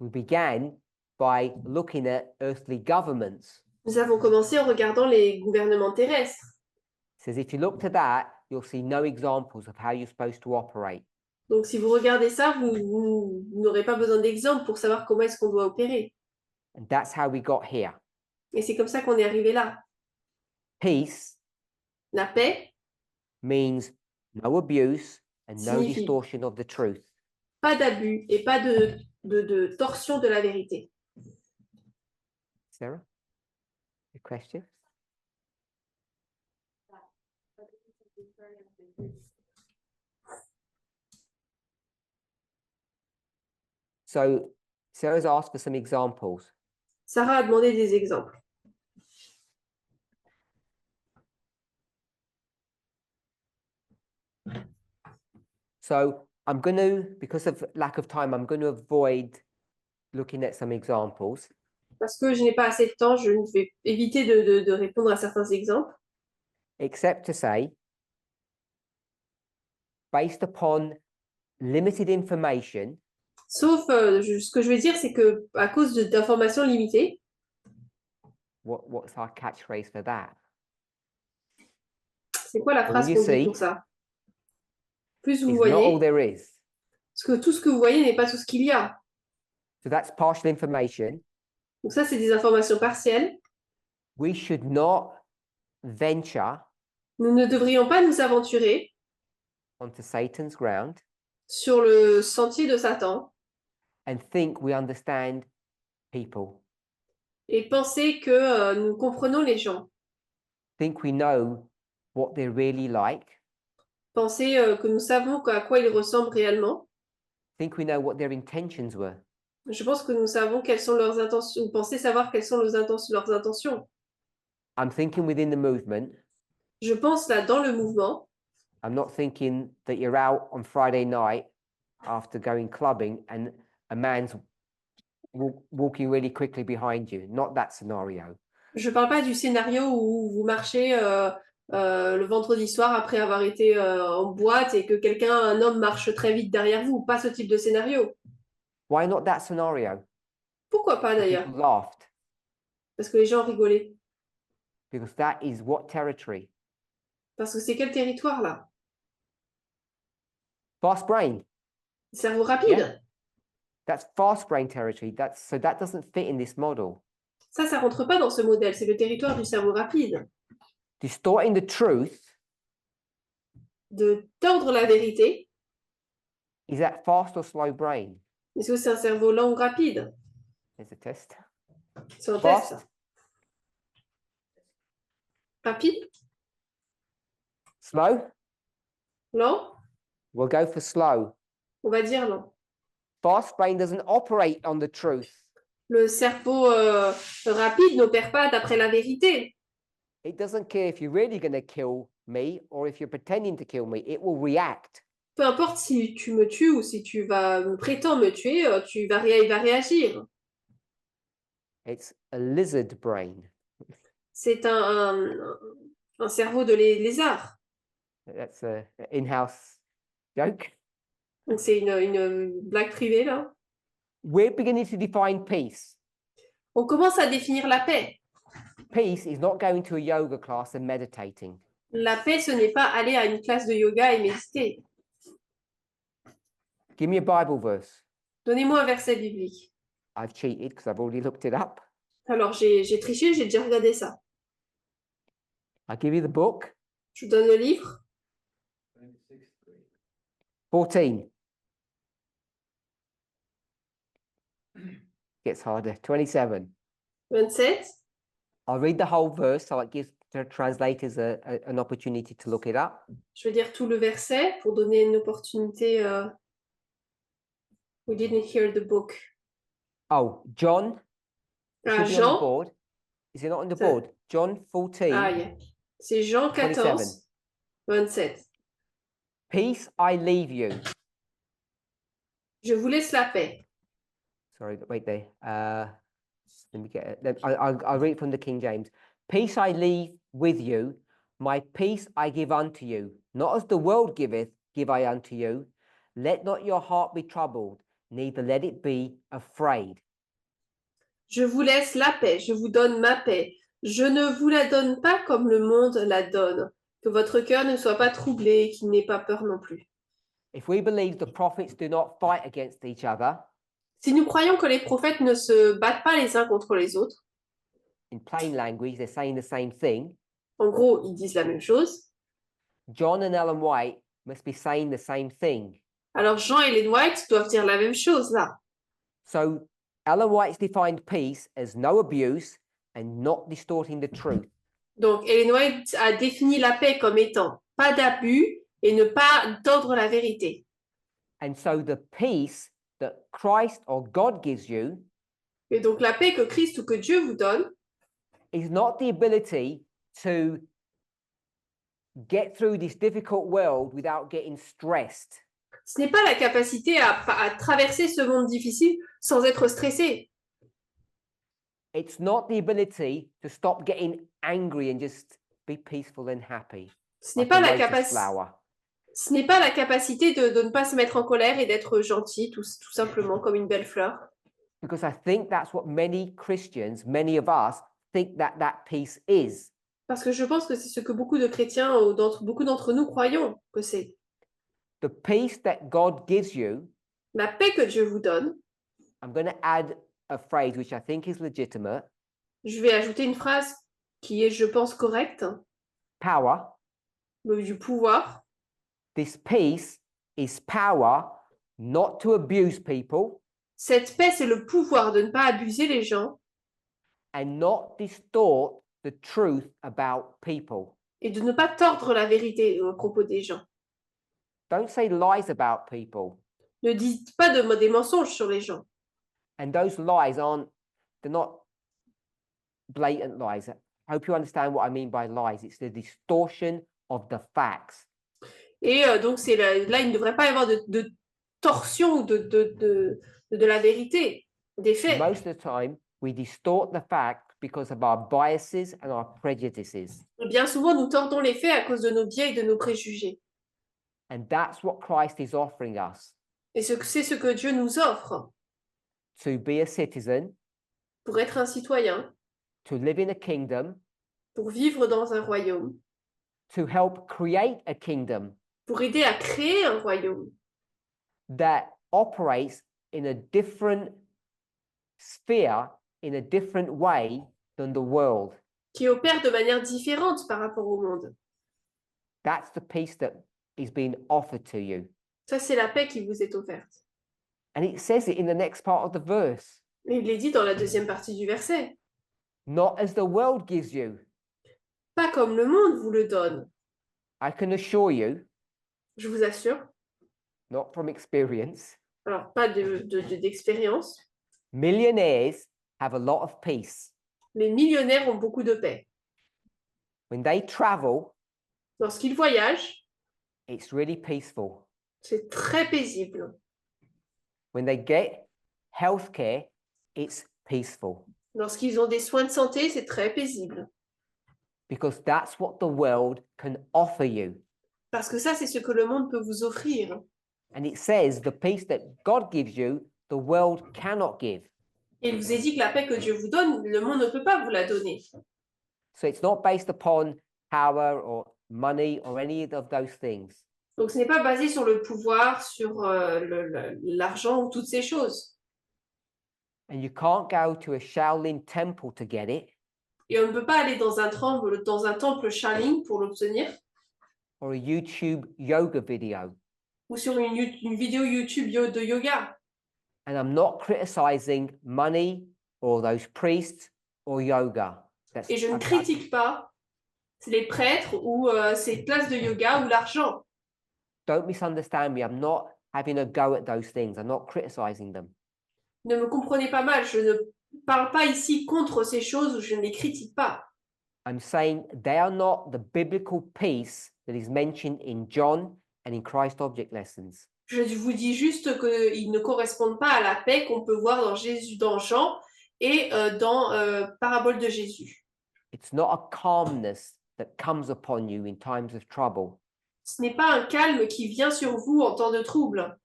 We began by looking at earthly governments. Nous avons commencé en regardant les gouvernements terrestres. It says if you look to that, you'll see no examples of how you're supposed to operate. Donc, si vous regardez ça, vous n'aurez pas besoin d'exemples pour savoir comment est-ce qu'on doit opérer. And that's how we got here. Et c'est comme ça qu'on est arrivé là. Peace La paix, means no abuse and no Signifie- distortion of the truth. pas d'abus et pas de torsion de la vérité. Sarah, a question? So Sarah's asked for some examples. Sarah a demandé des exemples. So I'm going to, because of lack of time, I'm going to avoid looking at some examples. Parce que je n'ai pas assez de temps, je vais éviter de répondre à certains exemples. Except to say, based upon limited information, Sauf, ce que je veux dire, c'est que à cause d'informations limitées, what's our catchphrase for that? C'est quoi la All phrase you qu'on dit see pour ça? Plus vous It's not all voyez, there is. parce que tout ce que vous voyez n'est pas tout ce qu'il y a. So that's partial information. Donc ça, c'est des informations partielles. We should not venture Nous ne devrions pas nous aventurer onto Satan's ground sur le sentier de Satan and think we understand people, et penser que nous comprenons les gens. think we know what they're really like, Penser que nous savons à quoi ils ressemblent réellement. think we know what their intentions were. Je pense que nous savons quelles sont leurs intentions, ou penser savoir quelles sont leurs intentions. I'm thinking within the movement. Je pense là dans le mouvement. I'm not thinking that you're out on Friday night after going clubbing and a man's walking really quickly behind you. Not that scenario. Je ne parle pas du scénario où vous marchez le vendredi soir après avoir été en boîte et que un homme marche très vite derrière vous. Pas ce type de scénario. Why not that scenario? Pourquoi pas d'ailleurs? People laughed Parce que les gens rigolaient. because that is what territory? Parce que c'est quel territoire là? Fast brain. Cerveau rapide. Yeah. That's fast brain territory. So that doesn't fit in this model. Ça rentre pas dans ce modèle. C'est le territoire du cerveau rapide. Distorting the truth De tordre la vérité. is that fast or slow brain? Est-ce que c'est un cerveau lent ou rapide? There's a test. C'est un Fast. test. Rapide? Slow? Lent? We'll go for slow. On va dire lent. Fast brain doesn't operate on the truth. Le cerveau rapide n'opère pas d'après la vérité. It doesn't care if you're really going to kill me or if you're pretending to kill me. It will react. Peu importe si tu me tues ou si tu vas me prétendre me tuer, il va réagir. It's a lizard brain. C'est un cerveau de lézard. That's a in-house joke. Donc c'est une blague privée là. We're beginning to define peace. On commence à définir la paix. Peace is not going to a yoga class and meditating. La paix, ce n'est pas aller à une classe de yoga et méditer. Give me a Bible verse. Donnez-moi un verset biblique. I've cheated because I've already looked it up. Alors j'ai triché, j'ai déjà regardé ça. I'll give you the book. Je vous donne le livre. 14. Gets harder. 27. 27. I'll read the whole verse so it gives the translators an opportunity to look it up. Je vais dire tout le verset pour donner une opportunité. We didn't hear the book. Oh, John. It should be on the Jean. board. Is it not on the So- board? John 14. Ah, yeah. C'est Jean 14, 27. Peace I leave you. Je vous laisse la paix. Sorry, wait there. Let me get it. I'll read it from the King James. Peace I leave with you, my peace I give unto you. Not as the world giveth, give I unto you. Let not your heart be troubled, neither let it be afraid. Je vous laisse la paix, je vous donne ma paix. Je ne vous la donne pas comme le monde la donne. Que votre cœur ne soit pas troublé et qu'il n'ait pas peur non plus. If we believe the prophets do not fight against each other, Si nous croyons que les prophètes ne se battent pas les uns contre les autres, in plain language, they're saying the same thing. en gros, ils disent la même chose, John and Ellen White must be saying the same thing. alors Jean et Ellen White doivent dire la même chose là. So Ellen White's defined peace as no abuse and not distorting the truth. Donc, Ellen White a défini la paix comme étant pas d'abus et ne pas tordre la vérité. And so the peace that Christ or God gives you Et donc, la paix que Christ ou que Dieu vous donne, is not the ability to get through this difficult world without getting stressed. ce n'est pas la capacité à traverser ce monde difficile sans être stressé. It's not the ability to stop getting angry and just be peaceful and happy. Ce n'est like pas a la lotus capacité. flower. Ce n'est pas la capacité de ne pas se mettre en colère et d'être gentil, tout simplement, comme une belle fleur. Because I think that's what many Christians, many of us, think that that peace is. Parce que je pense que c'est ce que beaucoup de chrétiens ou beaucoup d'entre nous croyons que c'est. The peace that God gives you, La paix que Dieu vous donne, I'm going to add a phrase which I think is legitimate, je vais ajouter une phrase qui est, je pense, correcte, power. du pouvoir. This peace is power not to abuse people Cette paix, c'est le pouvoir de ne pas abuser les gens and not distort the truth about people. et de ne pas tordre la vérité à propos des gens. Don't say lies about people. Ne dites pas des mensonges sur les gens. And those lies they're not blatant lies. I hope you understand what I mean by lies. It's the distortion of the facts. Et donc, là, il ne devrait pas y avoir de torsion de la vérité, des faits. Most of the time, we distort the fact because of our biases and our prejudices. Bien souvent, nous tordons les faits à cause de nos biais et de nos préjugés. And that's what Christ is offering us, Et c'est ce que Dieu nous offre to be a citizen, pour être un citoyen, to live in a kingdom, pour vivre dans un royaume, to help create a kingdom pour aider à créer un royaume that operates in a different sphere, in a different way than the world. qui opère de manière différente par rapport au monde. That's the peace that is being offered to you. Ça, c'est la paix qui vous est offerte. And it says it in the next part of the verse. Et il est dit dans la deuxième partie du verset. Not as the world gives you. Pas comme le monde vous le donne. I can assure you, Je vous assure. not from experience, Alors, pas d'expérience. millionaires have a lot of peace. Les millionnaires ont beaucoup de paix. When they travel, Lorsqu'ils voyagent, it's really peaceful. c'est très paisible. When they get healthcare, it's peaceful. Lorsqu'ils ont des soins de santé, c'est très paisible. Because that's what the world can offer you. Parce que ça, c'est ce que le monde peut vous offrir. And it says the peace that God gives you, the world cannot give. Et il vous est dit que la paix que Dieu vous donne, le monde ne peut pas vous la donner. So it's not based upon power or money or any of those things. Donc, ce n'est pas basé sur le pouvoir, sur l'argent ou toutes ces choses. And you can't go to a Shaolin temple to get it, Et on ne peut pas aller dans un temple Shaolin pour l'obtenir, or a YouTube yoga video. ou sur une vidéo YouTube de yoga. And I'm not criticizing money or those priests or yoga. Et je ne critique pas les prêtres ou ces classes de yoga ou l'argent. Don't misunderstand me. I'm not having a go at those things. I'm not criticizing them. Ne me comprenez pas mal, je ne parle pas ici contre ces choses ou je ne les critique pas. I'm saying they are not the biblical peace that is mentioned in John and in Christ Object Lessons. Je vous dis juste qu'ils ne correspondent pas à la paix qu'on peut voir dans Jean et dans Parabole de Jésus. It's not a calmness that comes upon you in times of trouble. Ce n'est pas un calme qui vient sur vous en temps de trouble.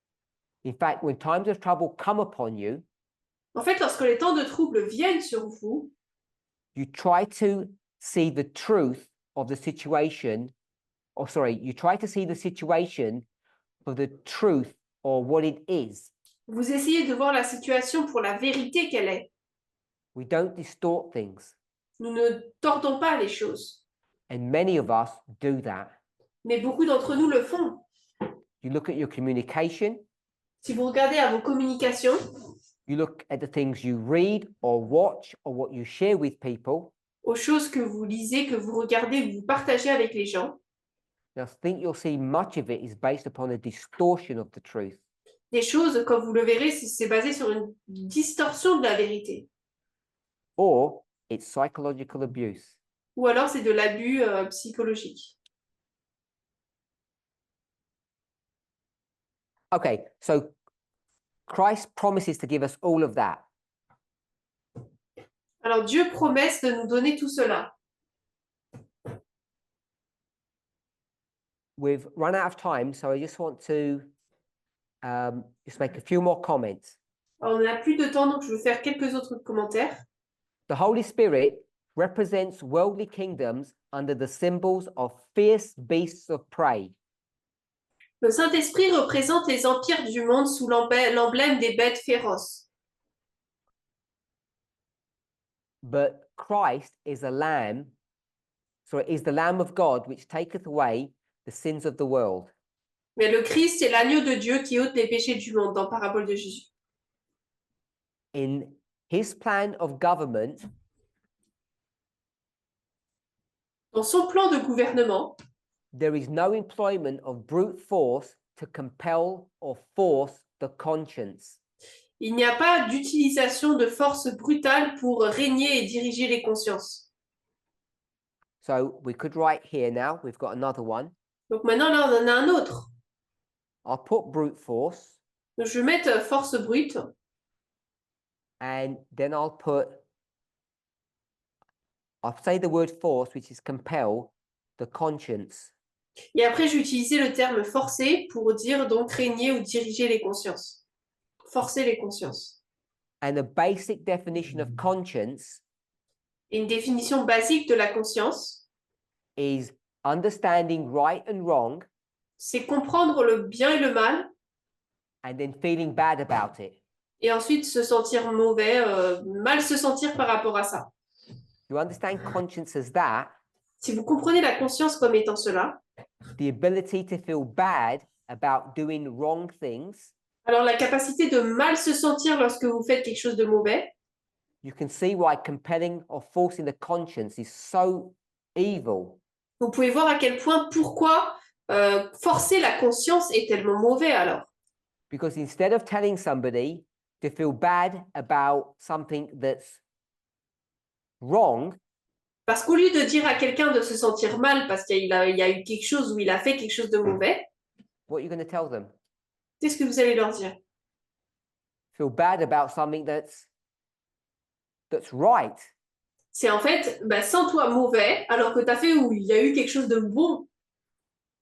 In fact, when times of trouble come upon you, En fait, lorsque les temps de trouble viennent sur vous, you try to see the truth of the situation, or sorry, you try to see the situation for the truth or what it is. vous essayez de voir la situation pour la vérité qu'elle est. We don't distort things. Nous ne tordons pas les choses. And many of us do that. Mais beaucoup d'entre nous le font. You look at your communication, Si vous regardez à vos communications, you look at the things you read or watch or what you share with people, aux choses que vous lisez, que vous regardez, que vous partagez avec les gens, I think you'll see much of it is based upon a distortion of the truth. des choses, comme vous le verrez, c'est basé sur une distorsion de la vérité. Or it's psychological abuse. Ou alors c'est de l'abus psychologique. Okay, so Christ promises to give us all of that. Alors Dieu promet de nous donner tout cela. We've run out of time, so I just want to just make a few more comments. Alors, on n'a plus de temps, donc je vais faire quelques autres commentaires. The Holy Spirit represents worldly kingdoms under the symbols of fierce beasts of prey. Le Saint-Esprit représente les empires du monde sous l'emblème des bêtes féroces. But Christ is the Lamb of God, which taketh away the sins of the world. Mais le Christ est l'agneau de Dieu qui ôte les péchés du monde, dans Parabole de Jésus. In his plan of government, Dans son plan de gouvernement, there is no employment of brute force to compel or force the conscience. il n'y a pas d'utilisation de force brutale pour régner et diriger les consciences. So we could write here now, we've got another one. Donc maintenant, là, on en a un autre. I'll put brute force, Donc, je vais mettre force brute. and then I'll say the word force, which is compel the conscience. Et après, j'ai utilisé le terme forcer pour dire donc régner ou diriger les consciences. Forcer les consciences. And the basic definition of conscience Et une définition basique de la conscience, is understanding right and wrong c'est comprendre le bien et le mal and then feeling bad about it. et ensuite se sentir mauvais, mal se sentir par rapport à ça. You understand conscience as that, Si vous comprenez la conscience comme étant cela, the ability to feel bad about doing wrong things, alors la capacité de mal se sentir lorsque vous faites quelque chose de mauvais, you can see why compelling or forcing the conscience is so evil. vous pouvez voir à quel point pourquoi forcer la conscience est tellement mauvais alors. Because instead of telling somebody to feel bad about something that's wrong, Parce qu'au lieu de dire à quelqu'un de se sentir mal parce qu'il y a eu quelque chose ou il a fait quelque chose de mauvais, what are you going to tell them? qu'est-ce que vous allez leur dire? Feel bad about something that's right. C'est en fait, sens-toi mauvais alors que tu as fait où il y a eu quelque chose de bon.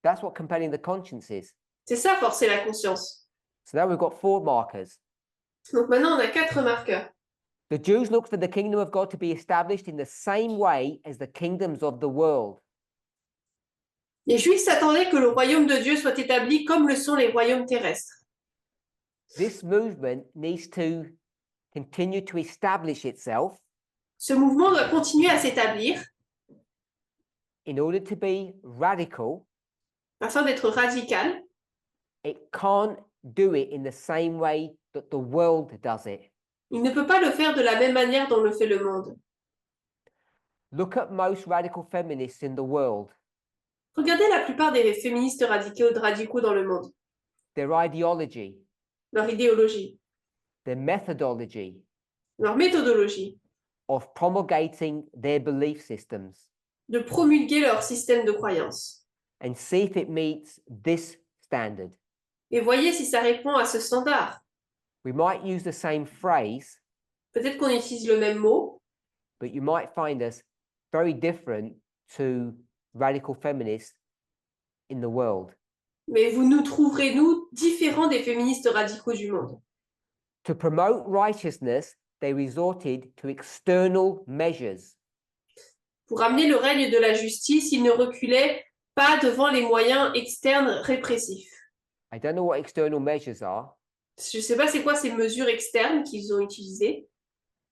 That's what compelling the conscience is. C'est ça, forcer la conscience. So now we've got 4 markers. Donc maintenant, on a 4 marqueurs. The Jews looked for the kingdom of God to be established in the same way as the kingdoms of the world. Les Juifs s'attendaient que le royaume de Dieu soit établi comme le sont les royaumes terrestres. This movement needs to continue to establish itself Ce mouvement doit continuer à s'établir in order to be radical. afin d'être radical. It can't do it in the same way that the world does it. Il ne peut pas le faire de la même manière dont le fait le monde. Look at most radical feminists in the world. Regardez la plupart des féministes radicaux dans le monde. Their ideology, Leur idéologie, their methodology leur méthodologie, of promulgating their belief systems, de promulguer leur système de croyance. and see if it meets this standard. Et voyez si ça répond à ce standard. We might use the same phrase, Peut-être qu'on utilise le même mot, but you might find us very different to radical feminists in the world. mais vous nous trouverez, nous, différents des féministes radicaux du monde. To promote righteousness, they resorted to external measures. Pour amener le règne de la justice, ils ne reculaient pas devant les moyens externes répressifs. I don't know what external measures are. Je ne sais pas c'est quoi ces mesures externes qu'ils ont utilisées.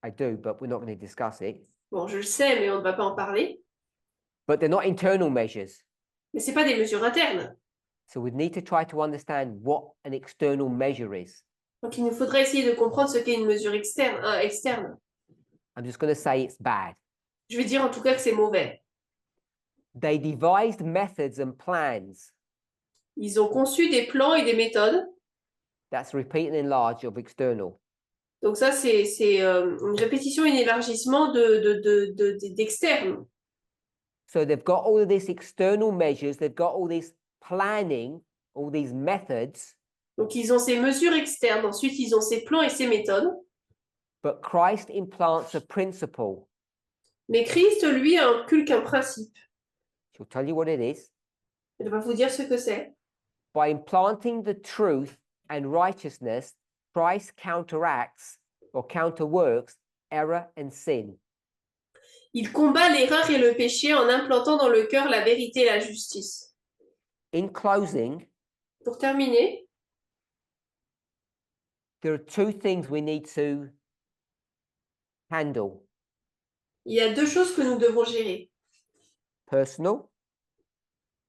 I do, but we're not going to discuss it. Bon, je le sais, mais on ne va pas en parler. But they're not internal measures. Mais ce n'est pas des mesures internes. So we need to try to understand what an external measure is. Donc, il nous faudrait essayer de comprendre ce qu'est une mesure externe. I'm just going to say it's bad. Je vais dire en tout cas que c'est mauvais. They devised methods and plans. Ils ont conçu des plans et des méthodes. That's repeat and enlarge of external. Donc ça, c'est une répétition et un élargissement d'externe. So they've got all of these external measures, they've got all this planning, all these methods, Donc, ils ont ces mesures externes. Ensuite, ils ont ces plans et ces méthodes. but Christ implants a principle. Mais Christ, lui, inculque un principe. She'll tell you what it is. Il va vous dire ce que c'est. By implanting the truth and righteousness, Christ counteracts or counterworks error and sin. Il combat l'erreur et le péché en implantant dans le cœur la vérité et la justice. In closing, Pour terminer, there are two things we need to handle: il y a deux choses que nous devons gérer. personal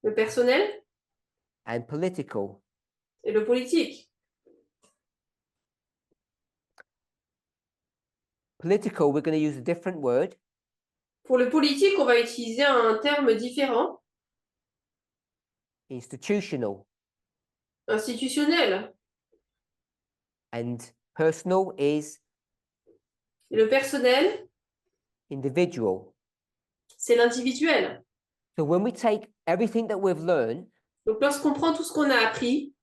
Le personnel and political. et le politique. Political, we're going to use a different word. Pour le politique, on va utiliser un terme différent, Institutional. institutionnel. And personal is Et le personnel, individual. c'est l'individuel. So when we take everything that we've learned, Donc lorsqu'on prend tout ce qu'on a appris,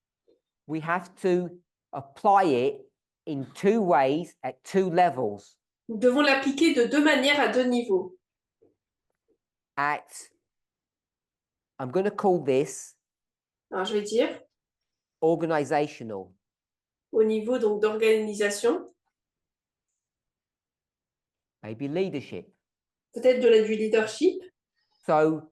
we have to apply it in two ways at two levels. nous devons l'appliquer de deux manières à deux niveaux. I'm going to call this Alors je vais dire organizational. au niveau donc d'organisation, Maybe leadership. peut-être du leadership. So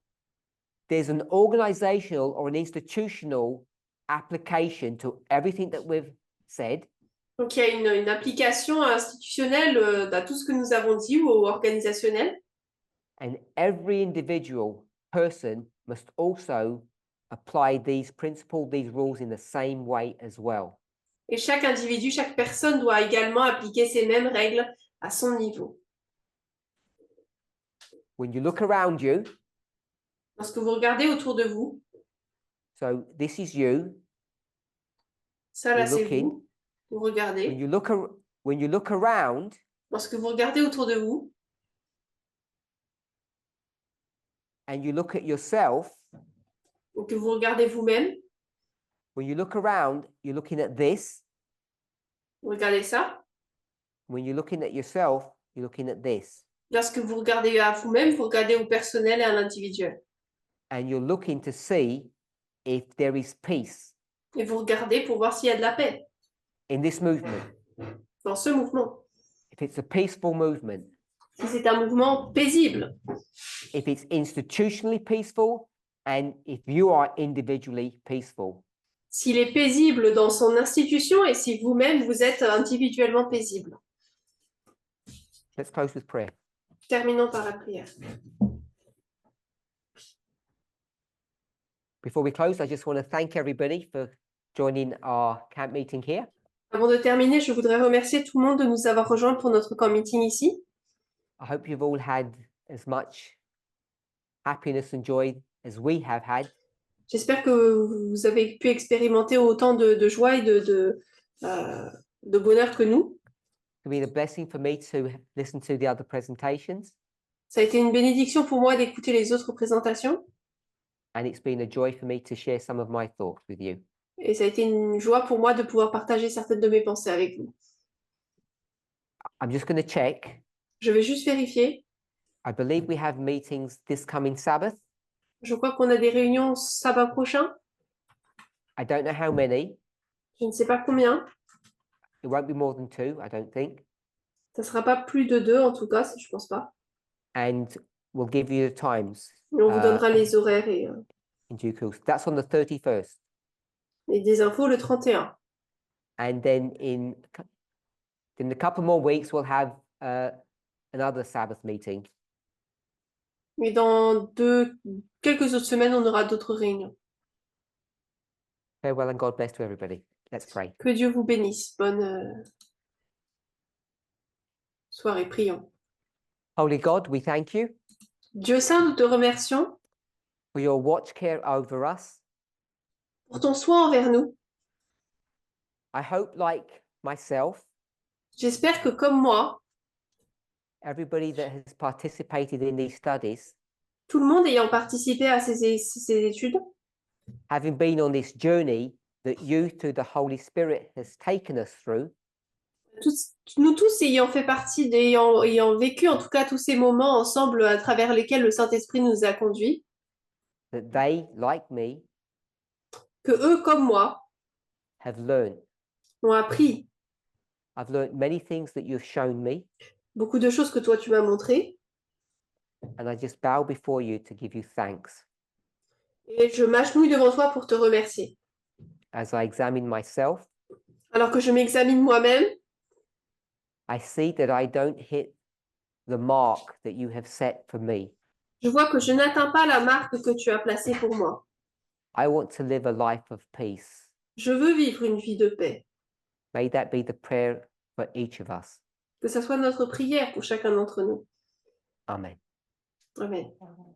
there's an organizational or an institutional application to everything that we've said. Donc il y a une application institutionnelle à tout ce que nous avons dit ou organisationnel. And every individual person must also apply these principles, these rules in the same way as well. Et chaque individu, chaque personne doit également appliquer ces mêmes règles à son niveau. When you look around you, Lorsque vous regardez autour de vous, so this is you, ça là You're c'est looking. vous, vous regardez. when you look around, Lorsque vous regardez autour de vous and you look at yourself, ou que vous regardez vous-même, when you look around, you're looking at this. vous regardez ça. When you're looking at yourself, you're looking at this. Lorsque vous regardez à vous-même, vous regardez au personnel et à l'individuel. And you're looking to see if there is peace Et vous regardez pour voir s'il y a de la paix in this movement, dans ce mouvement. if it's a peaceful movement, Si c'est un mouvement paisible, if it's institutionally peaceful, and if you are individually peaceful. s'il est paisible dans son institution et si vous-même vous êtes individuellement paisible. Let's close with prayer. Terminons par la prière. Before we close, I just want to thank everybody for joining our camp meeting here. Avant de terminer, je voudrais remercier tout le monde de nous avoir rejoints pour notre camp meeting ici. I hope you've all had as much happiness and joy as we have had. J'espère que vous avez pu expérimenter autant de joie et de bonheur que nous. It's been a blessing for me to listen to the other presentations, Ça a été une bénédiction pour moi d'écouter les autres présentations and it's been a joy for me to share some of my thoughts with you. et ça a été une joie pour moi de pouvoir partager certaines de mes pensées avec vous. I'm just going to check. Je vais juste vérifier. I believe we have meetings this coming Sabbath. Je crois qu'on a des réunions sabbat prochain. I don't know how many. Je ne sais pas combien. It won't be more than 2, I don't think. Ça ne sera pas plus de 2 en tout cas, je ne pense pas. And we'll give you the times Et on vous donnera les horaires in due course. That's on the 31st. et des infos le 31. And then in a couple more weeks, we'll have another Sabbath meeting. Et dans quelques autres semaines, on aura d'autres réunions. Farewell and God bless to everybody. Let's pray. Que Dieu vous bénisse. Bonne soirée, prions. Holy God, we thank you Dieu Saint, nous te remercions for your watch care over us. pour ton soin envers nous. I hope, like myself, J'espère que comme moi, everybody that has participated in these studies, tout le monde ayant participé à ces études, having been on this journey that you, through the Holy Spirit, has taken us through, nous tous ayant fait partie, ayant vécu en tout cas tous ces moments ensemble à travers lesquels le Saint-Esprit nous a conduits, that they, like me, que eux comme moi have learned. ont appris I've learned many things that you've shown me, beaucoup de choses que toi tu m'as montrées, And I just bow before you to give you thanks Et je m'agenouille devant toi pour te remercier. as I examine myself. Alors que je m'examine moi-même, I see that I don't hit the mark that you have set for me. je vois que je n'atteins pas la marque que tu as placée pour moi. I want to live a life of peace. Je veux vivre une vie de paix. May that be the prayer for each of us. Que ce soit notre prière pour chacun d'entre nous. Amen. Amen. Amen.